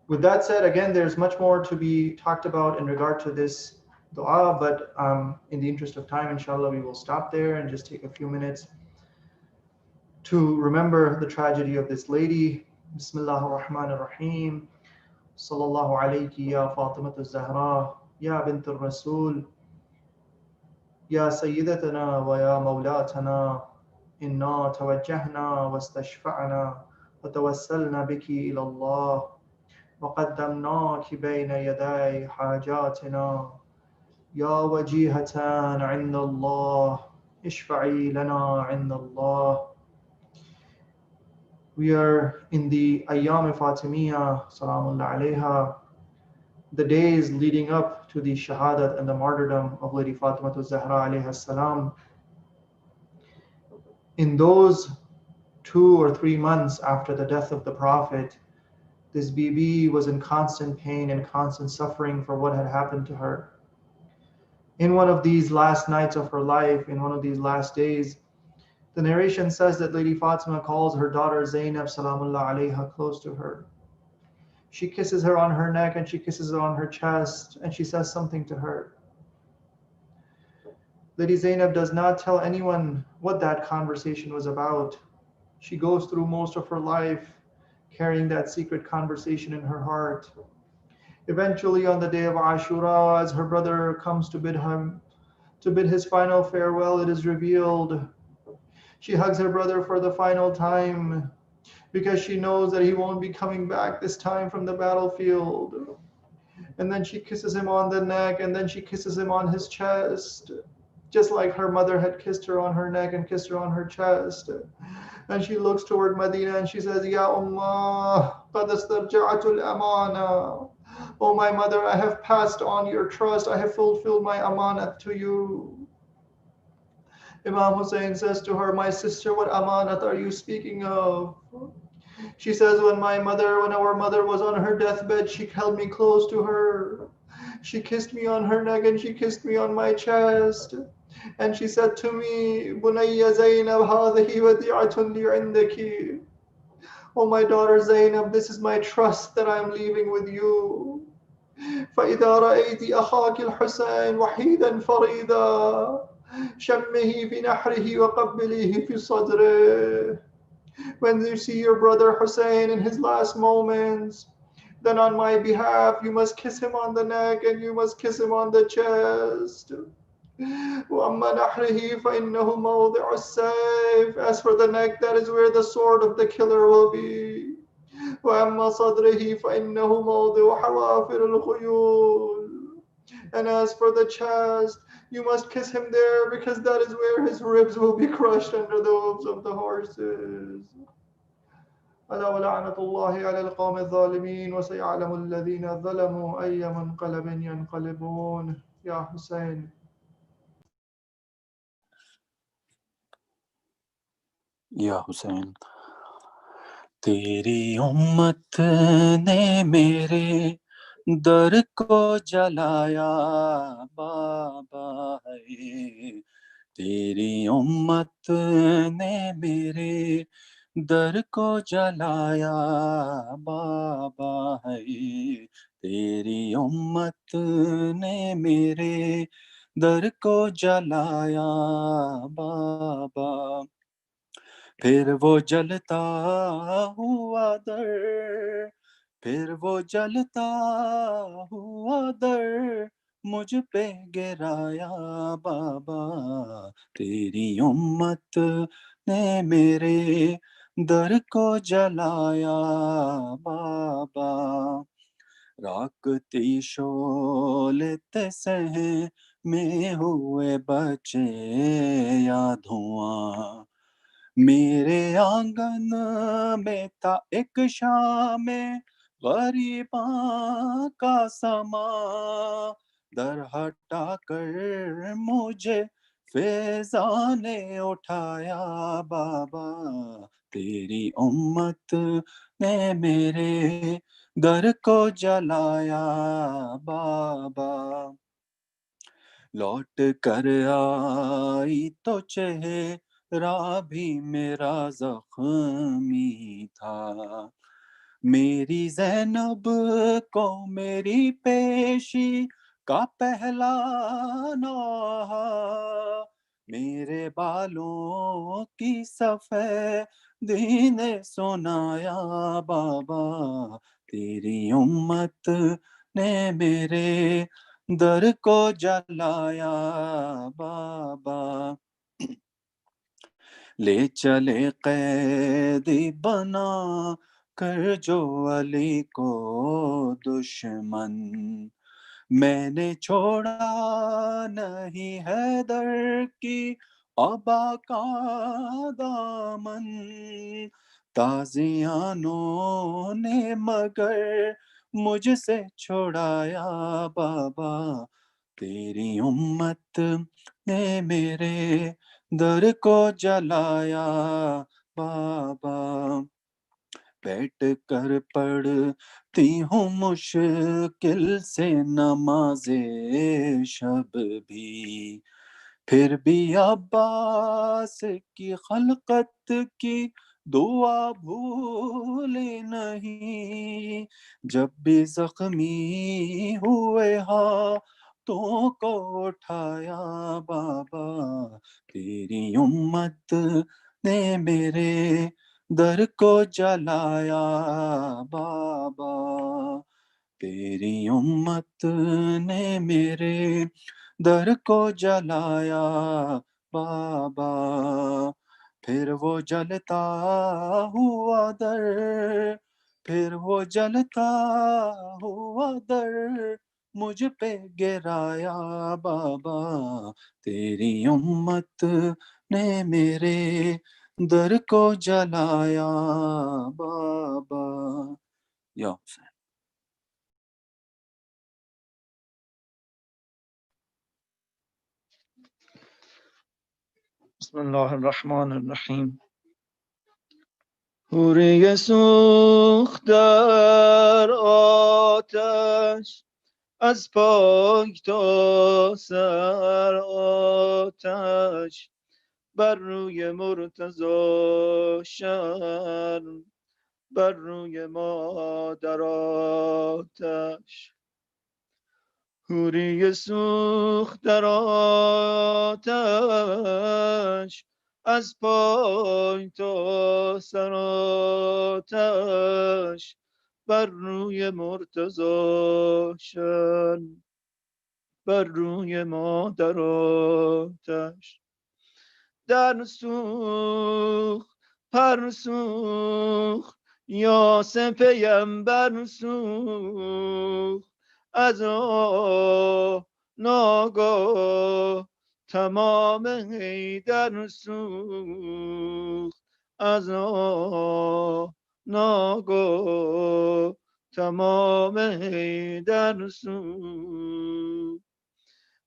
With that said, again, there's much more to be talked about in regard to this dua, but in the interest of time, inshallah, we will stop there and just take a few minutes to remember the tragedy of this lady. Bismillah ar-Rahman ar-Rahim. Sallallahu alayki ya Fatimatu Zahra, ya bint al-Rasul, ya Sayyidatana wa ya Mawlatana, inna tawajjahna wa istashfa'na wa tawassalna biki ila Allah. وقدمناك بين يدي حاجاتنا يا وجيهة عند الله اشفعي لنا عند الله. We are in the Ayyam Fatimiyya Salamullah alayha, the days leading up to the shahadat and the martyrdom of Lady Fatima Zahra alayha salam. In those 2 or 3 months after the death of the Prophet, this Bibi was in constant pain and constant suffering for what had happened to her. In one of these last nights of her life, in one of these last days, the narration says that Lady Fatima calls her daughter Zainab salamullah alayha close to her. She kisses her on her neck and she kisses her on her chest and she says something to her. Lady Zainab does not tell anyone what that conversation was about. She goes through most of her life carrying that secret conversation in her heart. Eventually, on the day of Ashura, as her brother comes to bid his final farewell, it is revealed. She hugs her brother for the final time because she knows that he won't be coming back this time from the battlefield. And then she kisses him on the neck, and then she kisses him on his chest, just like her mother had kissed her on her neck and kissed her on her chest. And she looks toward Medina and she says, Ya Ummah, qad istarja'tu al-amana. Oh my mother, I have passed on your trust. I have fulfilled my amanat to you. Imam Hussein says to her, my sister, what amanat are you speaking of? She says, when our mother was on her deathbed, she held me close to her. She kissed me on her neck and she kissed me on my chest. And she said to me, Bunayya Zainab, hadhihi wadi'atun li 'indaki. Oh my daughter Zainab, this is my trust that I am leaving with you. فَإِذَا رَأَيْتِ أَخَاكِ الْحُسَيْنِ وَحِيدًا فَرِيدًا شَمِّهِ فِي نَحْرِهِ وَقَبِّلِهِ فِي صَدْرِهِ. When you see your brother Hussein in his last moments, then on my behalf you must kiss him on the neck and you must kiss him on the chest. وَأَمَّا نَحْرِهِ فَإِنَّهُ مَوْضِعُ السَّيْفِ. As for the neck, that is where the sword of the killer will be. وَأَمَّا صَدْرِهِ فَإِنَّهُ مَوْضِعُ حَوَافِرِ الْخُيُولِ. And as for the chest, you must kiss him there because that is where his ribs will be crushed under the hooves of the horses. ألا ولعنة الله على القوم الظالمين وسيعلم الذين ظلموا أي منقلب ينقلبون. يا حسين. या हुसैन, तेरी उम्मत ने मेरे दर को जलाया बाबा है, तेरी उम्मत ने मेरे दर को जलाया बाबा है, तेरी उम्मत ने मेरे दर को जलाया बाबा, फिर वो जलता हुआ दर, फिर वो जलता हुआ दर मुझ पे गिराया बाबा, तेरी उम्मत ने मेरे दर को जलाया बाबा, राकती शोलते सह में हुए बचे या धुआं, मेरे आंगन में था एक शाम गरीबां का समा, दर हटा कर मुझे फैज़ां ने उठाया बाबा, तेरी उम्मत ने मेरे दर को जलाया बाबा, लौट कर आई तो चेहरा भी मेरा जख्मी था, मेरी ज़ैनब को मेरी पेशी का पहला नौहा, मेरे बालों की सफ़ेदी ने सुनाया बाबा, तेरी उम्मत ने मेरे दर को जलाया बाबा, ले चले कैदी बना कर जो अली को दुश्मन, मैंने छोड़ा नहीं हैदर की अबा का दामन, ताज़ियानों ने मगर मुझसे छुड़ाया बाबा, तेरी उम्मत ने मेरे दर को जलाया बाबा, बैठ कर पढ़ती हूँ मुश्किल से नमाज़े शब भी, फिर भी अब्बास की खलकत की दुआ भूले नहीं, जब भी जख्मी हुए हाथों को उठाया बाबा, तेरी उम्मत ने मेरे दर को जलाया बाबा, तेरी उम्मत ने मेरे दर को जलाया बाबा, फिर वो जलता हुआ दर, फिर वो जलता हुआ दर मुझ पे गिराया बाबा, तेरी उम्मत ने मेरे दर को जलाया बाबा, या हुसैन। Bismillahirrahmanirrahim. حوره سوخت در آتش، از پای تا سر آتش، بر روی مرتضی شرم، بر روی ما در آتش، حوری سوخت در آتش، از پای تا سر آتش بر روی مرتضاشن، بر روی ما در آتش. در سوخت پر سوخت یاسه پیمبر سوخت، از آه ناگاه تمام حیدر سوخت، از آه ناگاه تمام حیدر سوخت.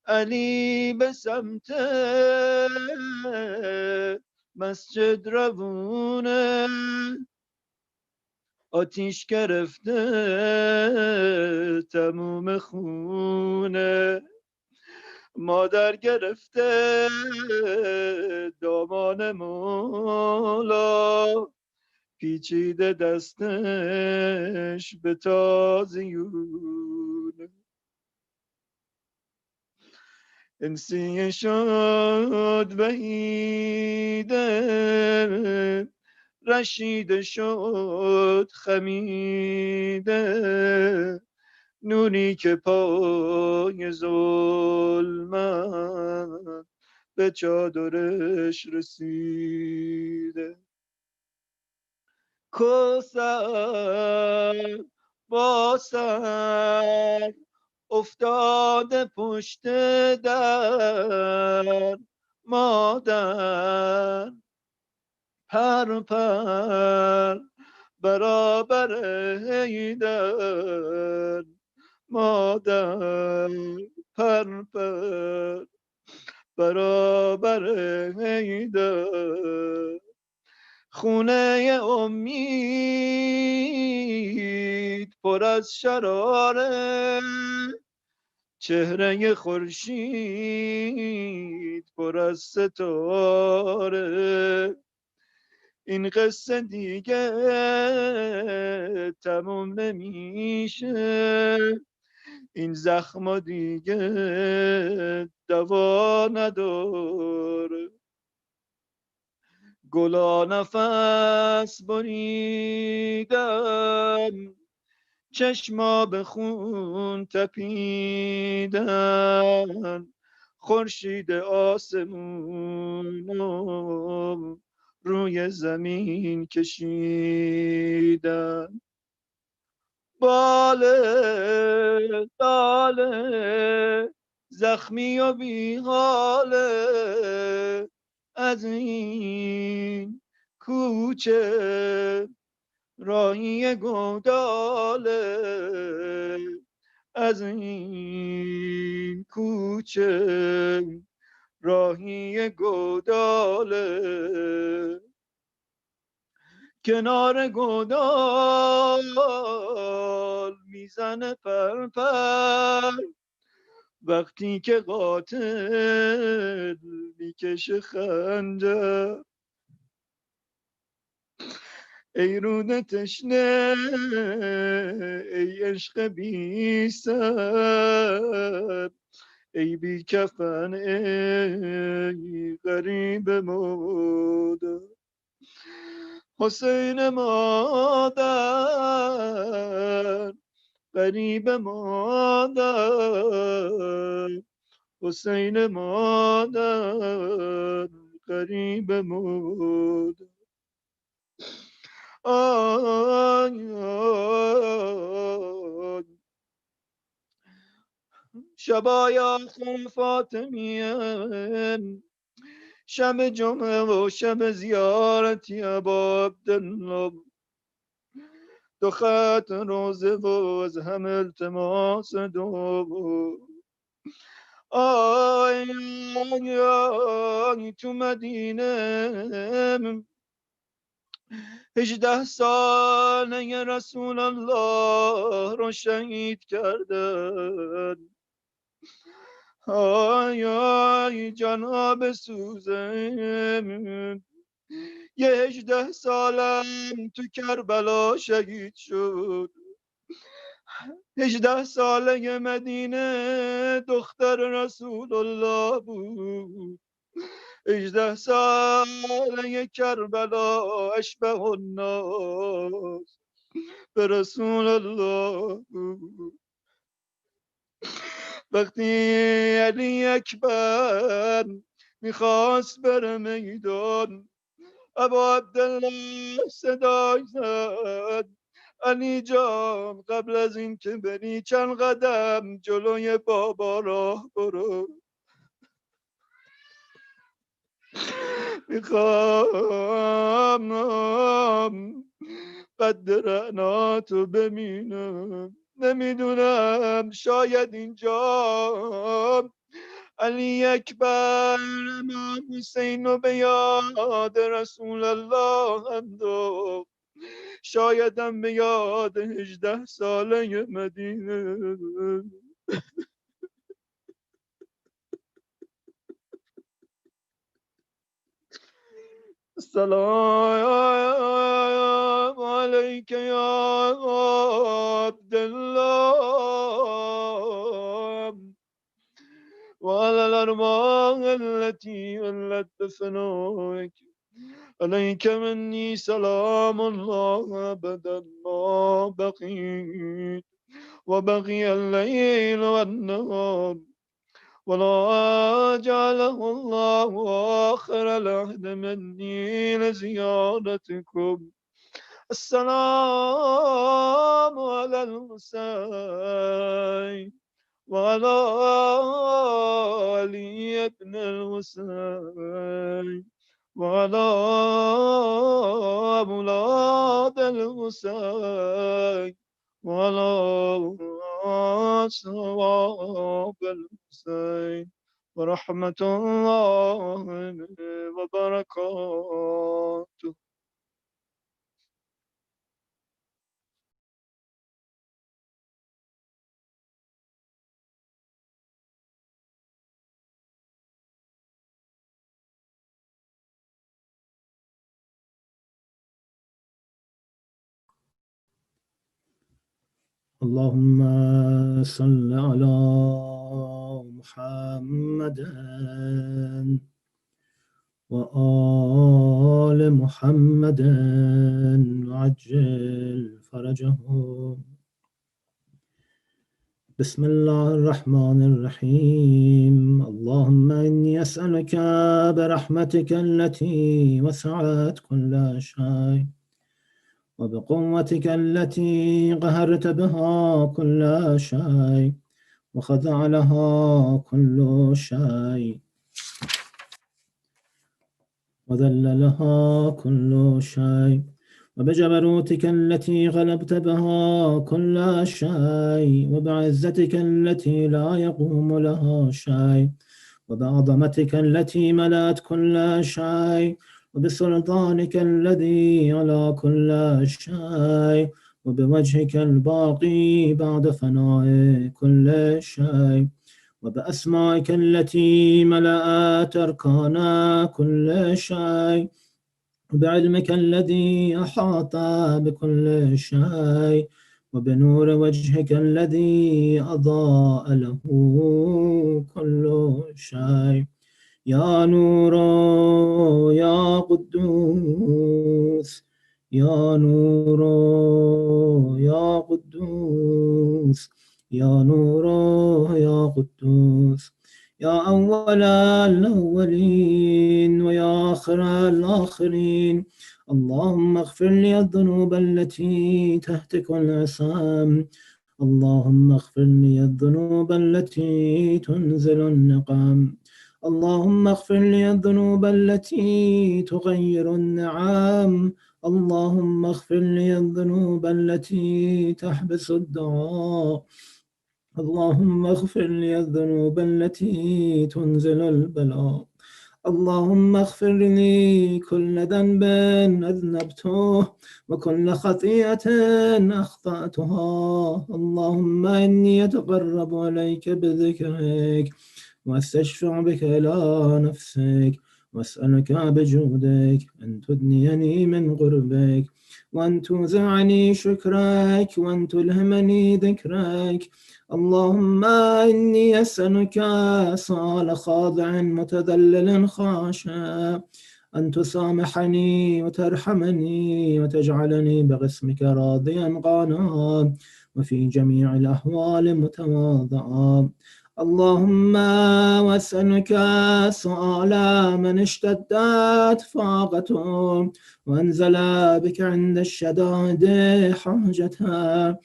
علی به سمت مسجد روونه، آتیش گرفته تموم خونه، مادر گرفته دامان مولا، پیچیده دستش به تازیونه. انسیه شد وحیده، رشیده شد خمیده، نوری که پای ظلمت به چادرش رسیده. کوثر با سر افتاده پشت در، مادر پر پر برابر حیدر، مادر پر پر برابر حیدر. خونه امید پر از شراره، چهره خورشید پر از ستاره. این قصه دیگه تموم نمیشه، این زخم دیگه دوا نداره. گلا نفس بریدن، چشما به خون تپیدن، خورشید آسمونو روی زمین کشیدن. باله باله زخمی و بیحاله، از این کوچه راهی گوداله، از این کوچه راهی گوداله. کنار گودال میزنه پرپر، وقتی که قاتل میکشه خنجر. ای رود تشنه ای عشق بی سر، ای بی کفن ای غریب مادر. حسین مادر غریب مادر، حسین مادر غریب مادر. آی آی شبای آخر فاطمیه، شب جمعه و شب زیارتی ابا عبدالله، دو خط روزه و از هم التماس دو. آی آی آی تو مدینه 18 ساله رسول الله رو شهید کردن. آی آی جناب سوزن، یه 18 سالم تو کربلا شهید شد. 18 ساله مدینه دختر رسول الله بود، 18 ساله کربلا اشبه الناس به رسول الله. وقتی علی اکبر میخواست بره میدان، ابا عبدالله صدای زد علی جان قبل از این که بری چند قدم جلوی بابا راه برو، میخوام قد رعناتو ببینم. نمیدونم شاید اینجا علی اکبر امام حسین رو به یاد رسول الله انداخت، شایدم به یاد 18 ساله مدینه. السلام عليك يا عبد الله وعلى الأرواح التي ولت دفنوك. عليك مني سلام الله أبدا ما بقيت وبقي الليل والنهار، ولا جعله الله آخر العهد مني لزيارتكم. السلام على الحسين وعلى علي بن الحسين وعلى أولاد الحسين وعلى أصحاب الحسين ورحمة الله وبركاته. اللهم صل على محمد وآل محمد وعجل فرجهم. بسم الله الرحمن الرحيم. اللهم إني أسألك برحمتك التي وسعت كل شيء وبقوتك التي قهرت بها كل شيء وخضع لها كل شيء وذل لها كل شيء وبجبروتك التي غلبت بها كل شيء وبعزتك التي لا يقوم لها شيء وبعظمتك التي ملأت كل شيء وبسلطانك الذي على كل شيء وبوجهك الباقي بعد فناء كل شيء وبأسمائك التي ملأت أركان كل شيء وبعلمك الذي أحاط بكل شيء وبنور وجهك الذي أضاء له كل شيء. يا نور يا قدوس يا نور يا قدوس يا نور يا قدوس يا أول الأولين ويا آخر الآخرين. اللهم اغفر لي الذنوب التي تهتك العصام. اللهم اغفر لي الذنوب التي تنزل النقم. اللهم اغفر لي الذنوب التي تغير النعم. اللهم اغفر لي الذنوب التي تحبس الدعاء. اللهم اغفر لي الذنوب التي تنزل البلاء. اللهم اغفر لي كل ذنب أذنبته وكل خطيئة أخطأتها. اللهم إني أتقرب إليك بذكرك واستشفع بك إلى نفسك وأسألك بجودك أن تدنيني من قربك وأن توزعني شكرك، وأن تلهمني ذكرك. اللهم إني أسألك سؤال خاضع متذلل خاشع، أن تسامحني وترحمني وتجعلني باسمك راضيا قانا، وفي جميع الأحوال متواضعا. اللهم وأسألك سؤال من اشتدت فاقته وأنزل بك عند الشدائد حاجتها،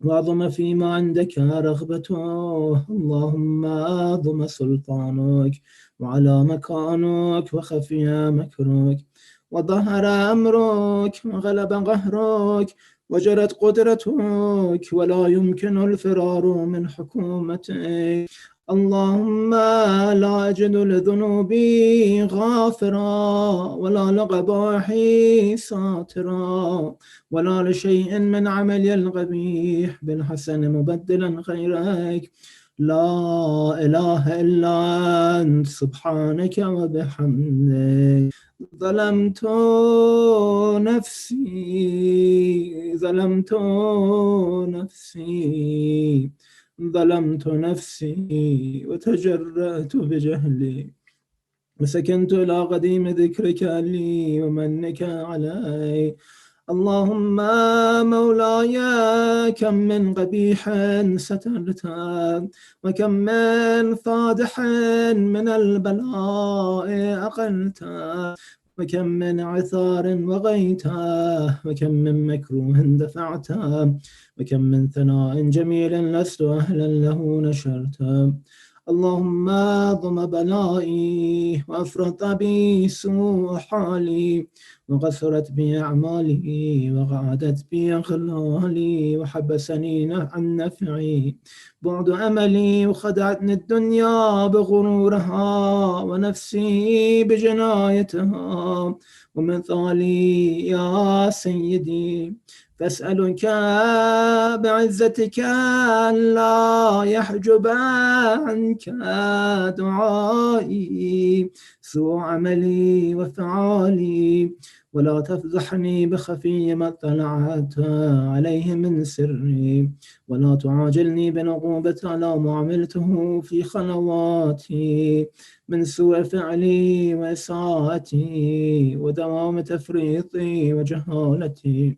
وعظم فيما عندك رغبته. اللهم عظم سلطانك وعلى مكانك وخفي مكرك وظهر أمرك وغلب قهرك وجرت قدرتك ولا يمكن الفرار من حكومتك. اللهم لا أجد لذنوبي غافرا ولا لقباحي ساترا ولا لشيء من عملي القبيح بالحسن مبدلا غيرك. لا إله إلا أنت سبحانك وبحمدك. ظلمت نفسي وتجرأت بجهلي وسكنت إلى قديم ذكرك لي ومنك علي. اللهم مولاي كم من قبيح سترته وكم من فادح من البلاء أقلته وكم من عثار وغيته وكم من مكروه دفعته وكم من ثناء جميل لست أهلا له نشرته. اللهم ضم بلائي وأفرط بي سوء حالي وقصرت بي أعمالي وغادت بي أخلالي وحبسني عن نفعي بعد أملي وخدعتني الدنيا بغرورها ونفسي بجنايتها ومثالي يا سيدي. فاسألك بعزتك لا يحجب عنك دعائي سوء عملي وفعالي ولا تفضحني بخفي ما اطلعت عليه من سري ولا تعاجلني بنقوبة على ما عملته في خلواتي من سوء فعلي وإساءتي ودوام تفريطي وجهالتي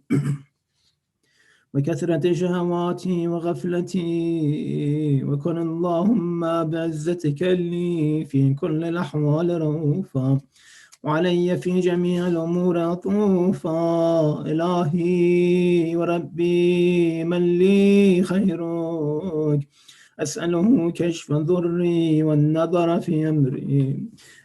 وكثرة شهواتي وغفلتي. وكن اللهم بعزتك لي في كل الأحوال رؤوفا وعلي في جميع الأمور عطوفا. إلهي وربي من لي خيرك أسأله كشف ضري والنظر في أمري.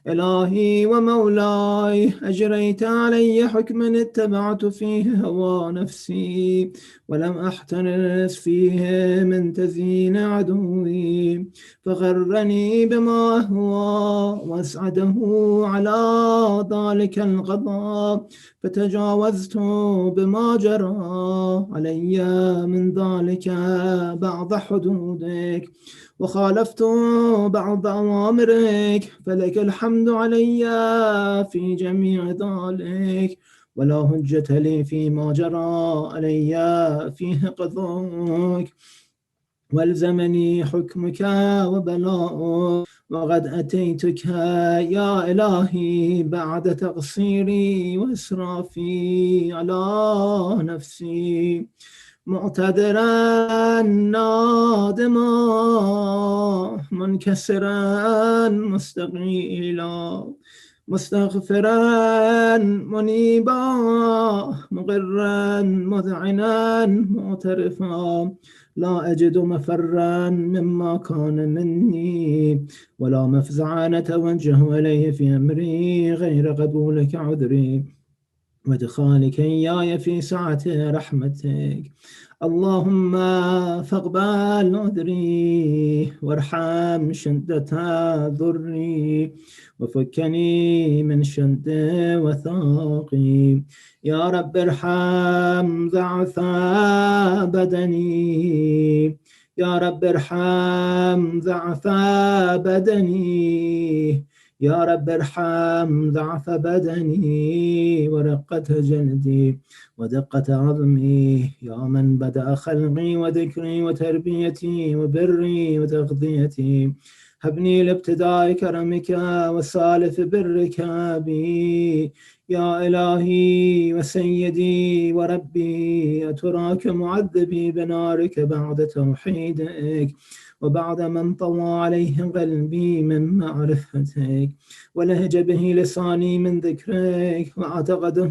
إلهي ومولاي أجريت علي حكما اتبعت فيه هوى نفسي ولم أحترس فيه من تزيين عدوي فغرني بما أهوى وأسعده على ذلك القضاء فتجاوزت بما جرى علي من ذلك بعض حدودك وخالفت بعض أوامرك فلك الحمد علي في جميع ذلك ولا حجة لي فيما جرى علي فيه قضاءك. والزمني حكمك وبلاؤك وقد أتيتك يا إلهي بعد تقصيري وإسرافي على نفسي معتذرا نادما منكسرا مستقيلا مستغفرا منيبا مقرا مذعنا معترفا لا أجد مفرا مما كان مني ولا مفزعا أتوجه إليه في أمري غير قبولك عذري وادخالك إياي في سعة رحمتك. اللهم فاقبل عذري وارحم شدة ضري وفكني من شد وثاقي. يا رب ارحم ضعف بدني يا رب ارحم ضعف بدني يا رب ارحم ضعف بدني ورقة جلدي ودقة عظمي، يا من بدأ خلقي وذكري وتربيتي وبري وتغذيتي. هبني لابتداء كرمك وسالف برك بي، يا إلهي وسيدي وربي. أتراك معذبي بنارك بعد توحيدك، وبعد ما انطوى عليه قلبي من معرفتك، ولهج به لساني من ذكرك، واعتقده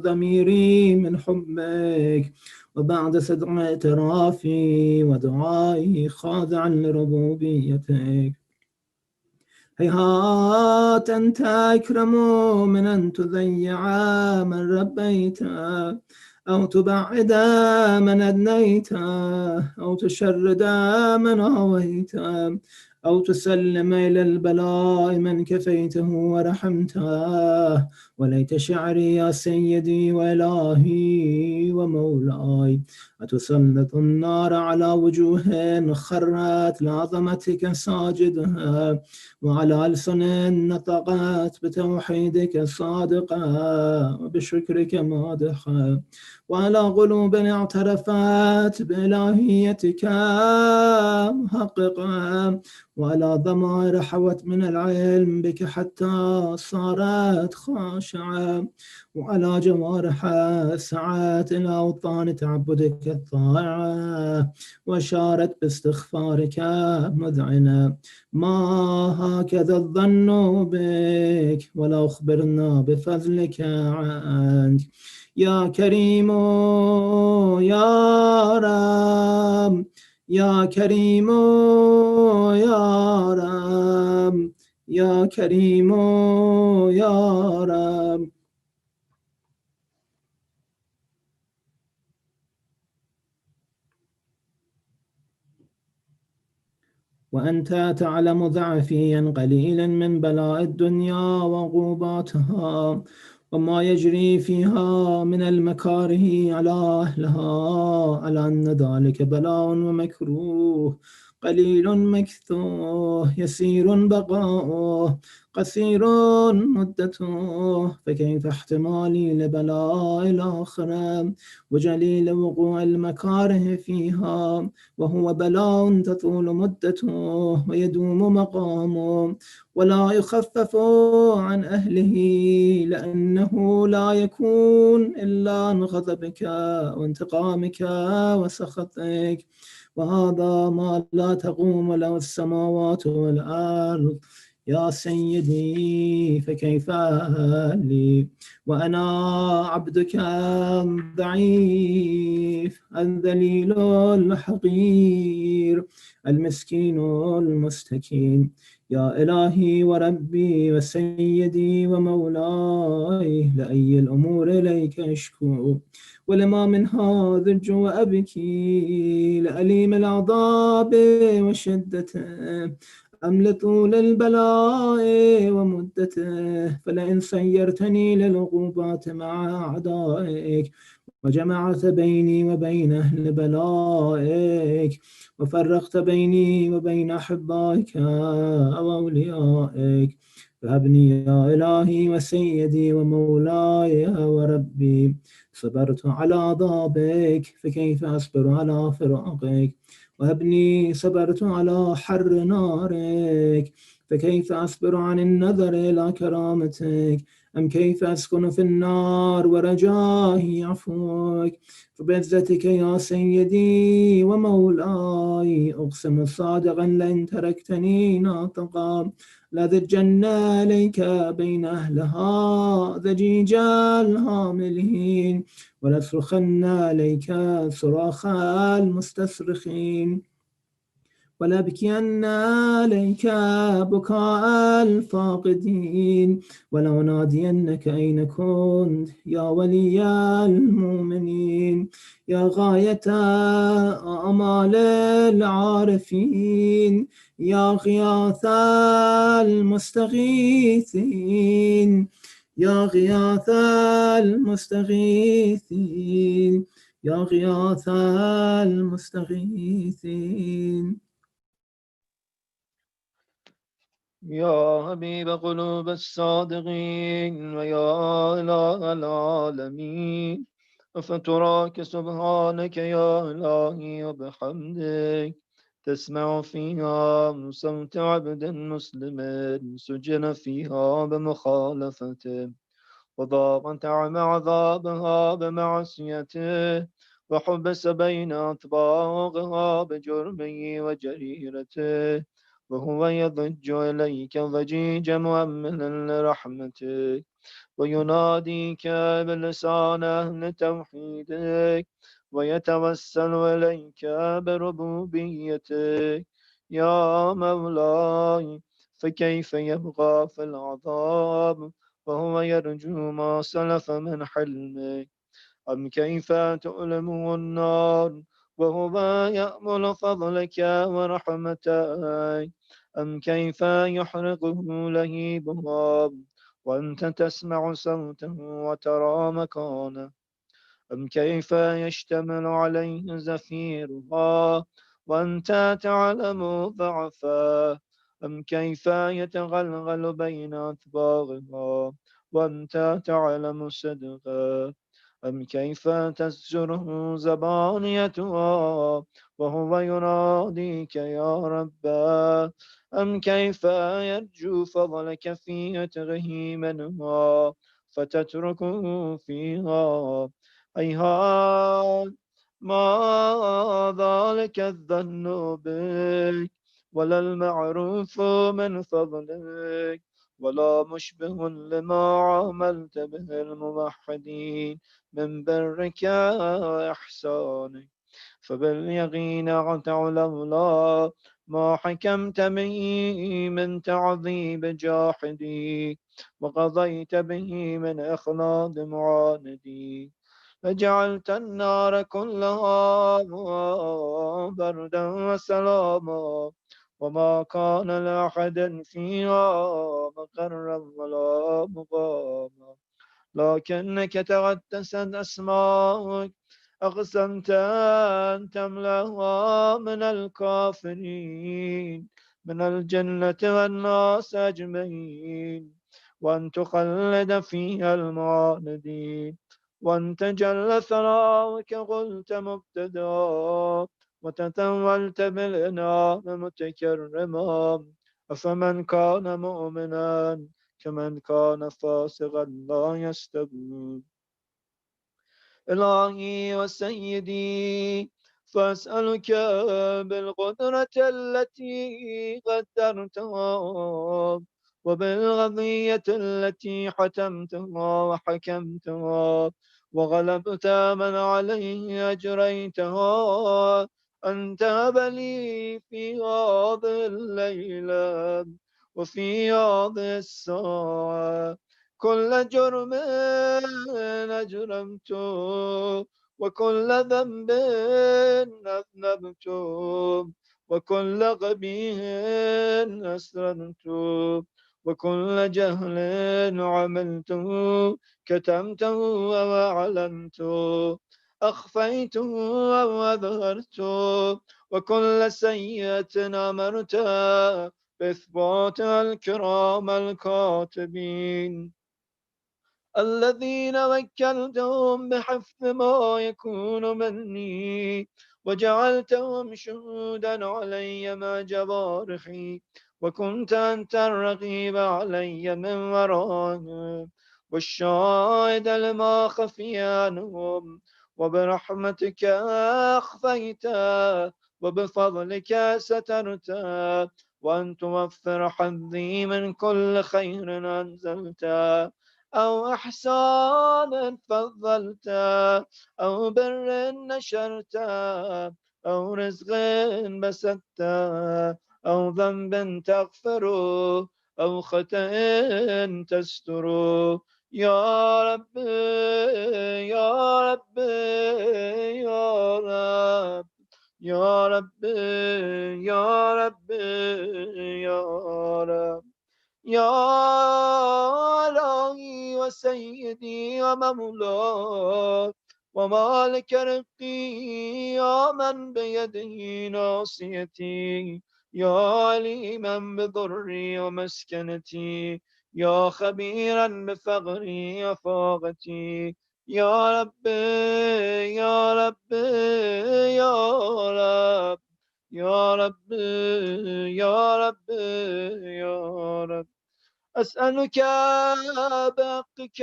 ضميري من حبك، وبعد صدق اعترافي ودعائي خاضعا لربوبيتك. هيهات أنت أكرم من أن تضيع من ربيت، أو تبعد من أدنيت، أو تشرد من هويت، أو تسلم إلى البلاء من كفيته ورحمته. وليت شعري يا سيدي وإلهي ومولاي، أتسلط النار على وجوه خرت لعظمتك ساجدها، وعلى ألسن نطقت بتوحيدك صادقة وبشكرك مادحة، وعلى قلوب اعترفت بإلهيتك محققة، وعلى ضمائر حوت من العلم بك حتى صارت خاشعة، وعلى جوارح سعت إلى أوطان تعبدك الطائعة، وشارت باستغفارك مذعنة. ما هكذا الظن بك، ولا أخبرنا بفضلك عنك. يا كريم يا رب، يا كريم يا رب، يا كريم يا رب. وأنت تعلم ضعفي قليلا من بلاء الدنيا وعقوباتها، وما يجري فيها من المكاره على أهلها، على أن ذلك بلاء ومكروه، قليل مكثوه، يسير بقاؤه، قصير مدته. فكيف احتمالي لبلاء الآخرة وجليل وقوع المكاره فيها، وهو بلاء تطول مدته ويدوم مقامه، ولا يخفف عن أهله، لأنه لا يكون إلا عن غضبك وانتقامك وسخطك. وهذا ما لا تقوم له السماوات والأرض يا سيدي، فكيف لي وأنا عبدك الضعيف الذليل الحقير المسكين المستكين. يا إلهي وربي وسيدي ومولاي، لأي الأمور إليك أشكو، ولما من هذا الجو أبكي، لأليم العذاب وشدته، أم لطول البلاء ومدته. فلئن سيرتني للعقوبات مع أعدائك، وجمعت بيني وبين أهل بلائك، وفرقت بيني وبين أحبائك أو أوليائك، فهبني يا إلهي وسيدي ومولاي وربي. صبرت على عذابك، فكيف أصبر على فراقك؟ وهبني صبرت على حر نارك، فكيف أصبر عن النظر إلى كرامتك؟ أم كيف أسكن في النار ورجائي عفوك؟ فبعزتك يا سيدي ومولاي أقسم صادقا لئن تركتني ناطقا لذجن إليك بين أهلها ذجيج الهاملين، ولصرخن إليك صراخ المستصرخين، ولأبكين عليك بكاء الفاقدين، ولأنادينك أين كنت يا ولي المؤمنين، يا غاية آمال العارفين، يا غياث المستغيثين، يا غياث المستغيثين، يا غياث المستغيثين. يا حبيب قلوب الصادقين ويا إله العالمين أفتراك سبحانك يا إلهي وبحمدك تسمع فيها صوت عبد مسلم سجن فيها بمخالفته وضاقت عذابها بمعصيته وحبس بين أطباقها بجرمه وجريرته وهو يضج إليك ضجيج مؤملا لرحمتك ويناديك بلسان أهل توحيدك ويتوسل إليك بربوبيتك يا مولاي فكيف يبقى في العذاب وهو يرجو ما سلف من حلمه أم كيف تؤلمه النار وهو يأمل فضلك ورحمتك أم كيف يحرقه لهيبها وأنت تسمع صوته وترى مكانه أم كيف يشتمل عليه زفيرها وأنت تعلم ضعفه أم كيف يتغلغل بين أطباقها وأنت تعلم صدقه أم كيف تزجره زبانيتها وهو يناديك يا رب أم كيف يرجو فضلك في أتغه منها فتتركه فيها هيهات ما ذلك الظن بك ولا المعروف من فضلك ولا مشبه لما عملت به الموحدين من برك وإحسانك فباليقين أغتع لولا ما حكمت به من تعذيب جاحدي وقضيت به من إخلاد معاندي فجعلت النار كلها بردا وسلاما وما كان لأحد فيها مقرا ولا مقاما لكنك تقدست أسماؤك أقسمت أن تملأها من الكافرين من الجنة والناس أجمعين وأن تخلد فيها المعاندين وأن تجل ثناؤك قلت مبتدا وتتولت بالإنعام متكرما أفمن كان مؤمنا كمن كان فاسقا لا يستوون إلهي وسيدي فأسألك بالقدرة التي قدرتها وبالغضية التي حتمتها وحكمتها وغلبت من عليه أجريتها أن تهب لي في هذه الليلة وفي هذه الساعة كل جرم أجرمت وكل ذنب أذنبت وكل قبيح أسررت وكل جهل عملته كتمته وأعلنته أخفيته وأظهرته وكل سيئة أمرت بإثبات الكرام الكاتبين الذين وكلتهم بحفظ ما يكون مني وجعلتهم شهودا علي مع جوارحي وكنت أنت الرقيب علي من ورائهم والشاهد لما خفي عنهم وبرحمتك أخفيت وبفضلك سترت وأن توفر حظي من كل خير أنزلت أو إحسان فضلت أو بر نشرت أو رزق بسطت أو ذنب تغفر أو خطأ تستر يا رب يا رب يا رب يا رب يا رب يا رب يا إلهي وسيدي ومولاي ومالك رقي يا من بيده ناصيتي يا عليما بضري ومسكنتي، يا خبيرا بفقري وفاقتي، يا رب يا رب يا رب يا رب يا رب يا رب. أسألك بحقك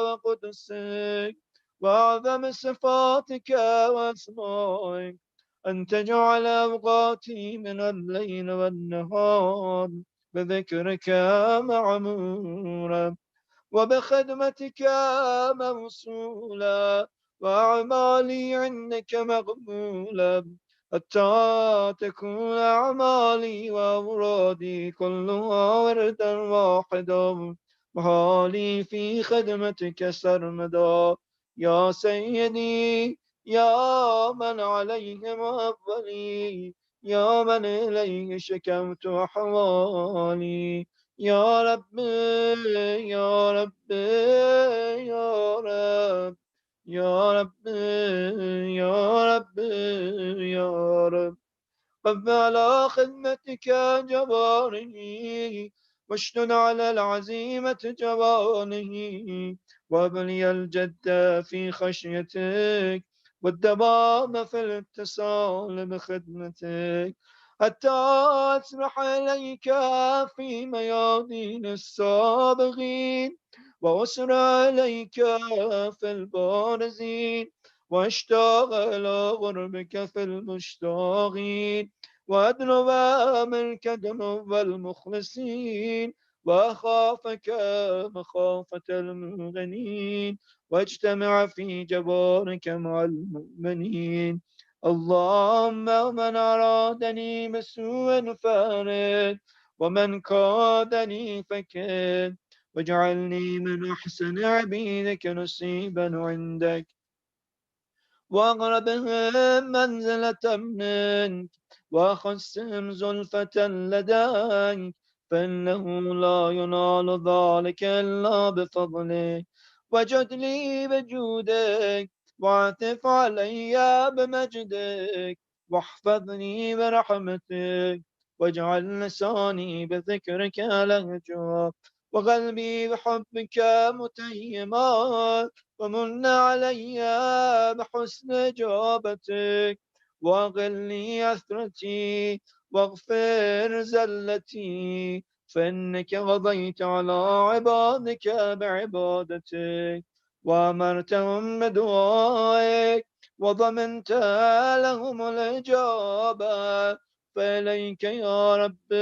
وقدسك وأعظم صفاتك وأسمائك أن تجعل أوقاتي من الليل والنهار بذكرك معمورا وبخدمتك موصولا وأعمالي عندك مقبولا حتى تكون أعمالي وأورادي كلها وردا واحدا وحالي في خدمتك سرمدا. يا سيدي يا من عليه مفضلي، يا من إليه شكوت أحوالي، يا رب يا رب يا رب يا رب يا رب يا رب. قف على خدمتك جباره واشتد على العزيمة جوانه وابلي الجد في خشيتك والدوام في الاتصال بخدمتك حتى أسمح إليك في ميادين السابقين وأسر إليك في البارزين واشتاق إلى غربك في المشتاقين وأدنو منك دنو المخلصين وأخافك مخافة المغنين واجتمع في جبارك مع المؤمنين. اللهم من أرادني بسوء فارد ومن كادني فكد واجعلني من أحسن عبيدك نصيبا عندك وأقربهم منزلة منك وأخصهم زلفة لديك فإنه لا ينال ذلك إلا بفضلك. وجد لي بجودك واعطف علي بمجدك واحفظني برحمتك واجعل لساني بذكرك لهجا وقلبي بحبك متيما ومن علي بحسن إجابتك وأغلي أثرتي واغفر زلتي فإنك قضيت على عبادك بعبادتك وأمرتهم بدعائك وضمنت لهم الإجابة فإليك يا رب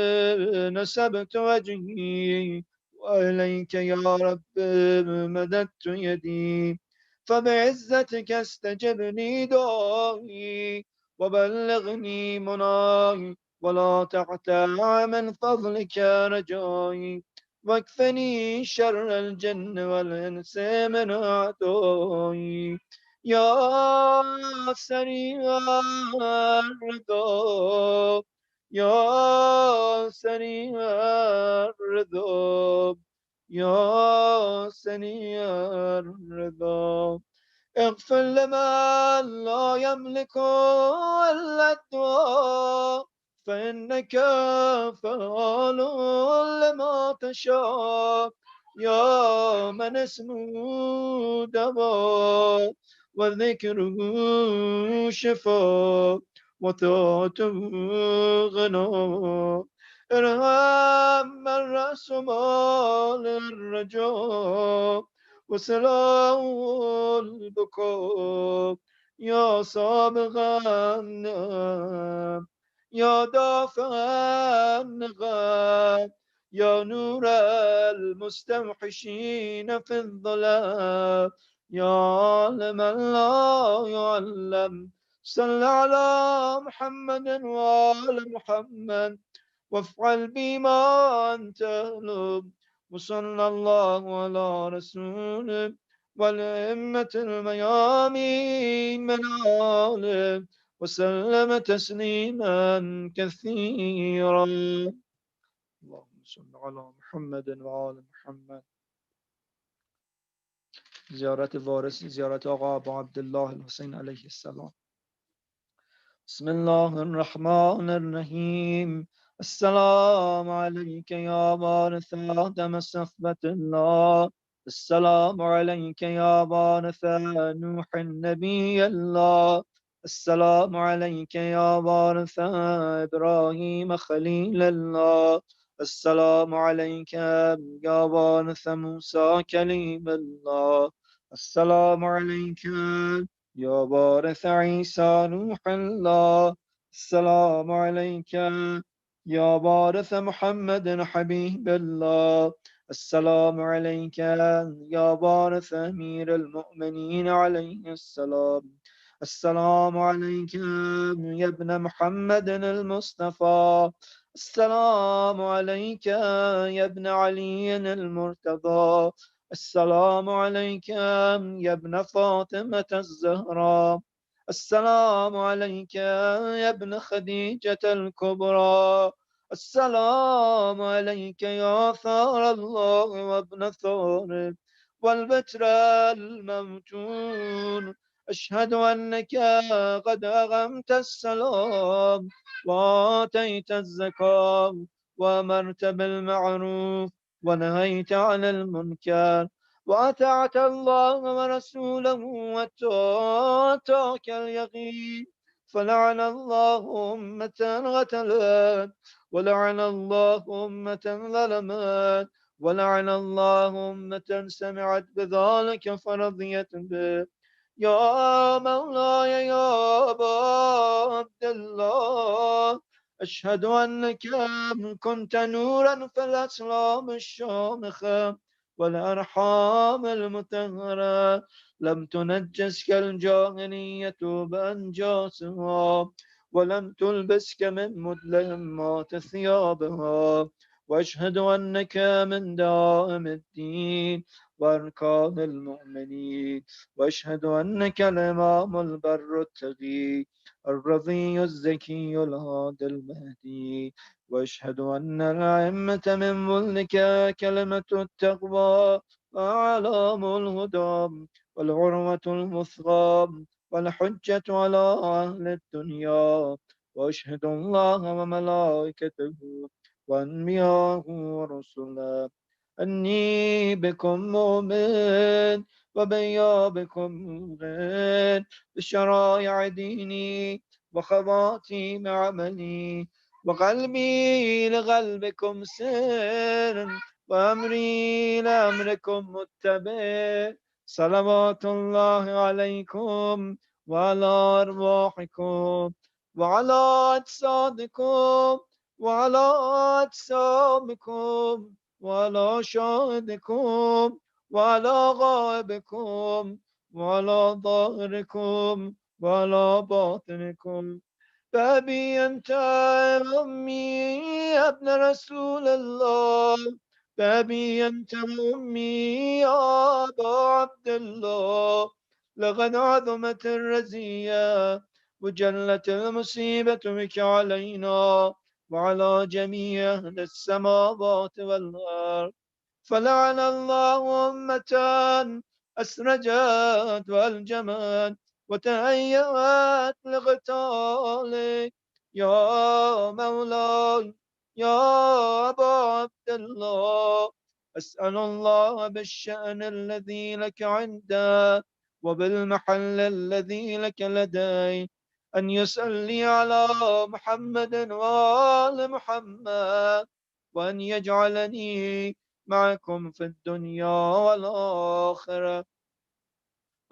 نسبت وجهي وإليك يا رب مددت يدي فبعزتك استجبني دعائي وبلغني مناي ولا تقطع من فضلك رجائي واكفني شر الجن والإنس من أعدائي. يا سريع الرضا يا سريع الرضا يا سريع الرضا اغفر لمن لا يملك إلا الدعاء فإنك فعال لما تشاء. يا من اسمه دواء وذكره شفاء وطاعته غنى ارحم من رأس مال الرجاء وسلام البكاء يا سابق النعم يا دافع النغم يا نور المستوحشين في الظلام يا عالم لا يعلم صل على محمد وآل محمد وافعل بما أنت أهل وصلى الله على رسوله والأئمة الميامين من آله وسلم تسليما كثيرا. اللهم صل على محمد وآل محمد. زيارة وارث زيارة آقا أبا عبدالله الحسين عليه السلام. بسم الله الرحمن الرحيم. السلام عليك يا وارث آدم صفوة الله. السلام عليك يا وارث نوح النبي الله. السلام عليك يا وارث إبراهيم خليل الله. السلام عليك يا وارث موسى كليم الله. السلام عليك يا وارث عيسى روح الله. السلام عليك يا وارث محمد حبيب الله. السلام عليك يا وارث أمير المؤمنين عليه السلام. السلام عليك يا ابن محمد المصطفى. السلام عليك يا ابن علي المرتضى. السلام عليك يا ابن فاطمة الزهراء. السلام عليك يا ابن خديجة الكبرى. السلام عليك يا ثار الله وابن ثور والبتر الممتون. أشهد أنك قد أغمت السلام وآتيت الزكاة وأمرت بالمعروف ونهيت عن المنكر وأطعت الله ورسوله واتاك اليقين. فلعن الله أمة قتلت ولعن الله أمة ظلمت ولعن الله أمة سمعت بذلك فرضيت به. يا مولاي يا أبا عبد الله، أشهد أنك كنت نورا في الأسلام الشامخة والأرحام المطهرة، لم تنجسك الجاهلية بأنجاسها ولم تلبسك من مدلهمات ثيابها. وأشهد أنك من دائم الدين وأركان المؤمنين. وأشهد أنك الإمام البر التقي الرضي الزكي الهادي المهدي. وأشهد أن الأئمة من ملك كلمة التقوى وأعلام الهدى والعروة الوثقى والحجة على أهل الدنيا. وأشهد الله وملائكته وأنبياءه ورسله أني بكم مؤمن وبيابكم موقن بشرائع ديني وخواتيم عملي وقلبي لقلبكم سر وأمري لأمركم متبع. صلوات الله عليكم وعلى أرواحكم وعلى أجسادكم وعلى أجسامكم وعلى شاهدكم وعلى غائبكم وعلى ظاهركم وعلى باطنكم. بأبي أنت أمي يا ابن رسول الله. بأبي أنت أمي يا أبا عبد الله. لقد عظمت الرزية وجلت المصيبة بك علينا وعلى جميع أهل السماوات والأرض. فلعن الله أمة أسرجت وألجمت وتهيأت لقتالك. يا مولاي يا أبا عبد الله، أسأل الله بالشأن الذي لك عنده وبالمحل الذي لك لدي أن يصلي على محمد وآل محمد، وأن يجعلني معكم في الدنيا والآخرة.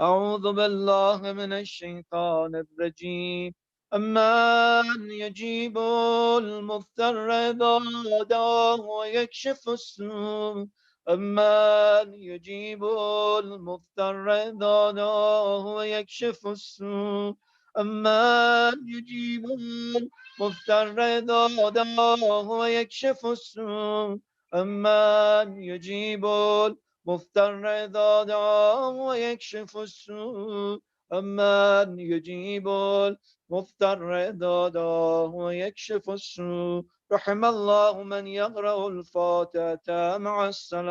أعوذ بالله من الشيطان الرجيم. أمن يجيب المضطر إذا دعاه ويكشف السوء. أمن يجيب المضطر إذا دعاه ويكشف السوء. أمن يجيب المضطر إذا دعاه ويكشف السوء. أمن يجيب مضطر إذا دعاه ويكشف السوء. أمن يجيب المضطر إذا دعاه ويكشف السوء. رحم الله من يقرأ الفاتحة مع الصلوات.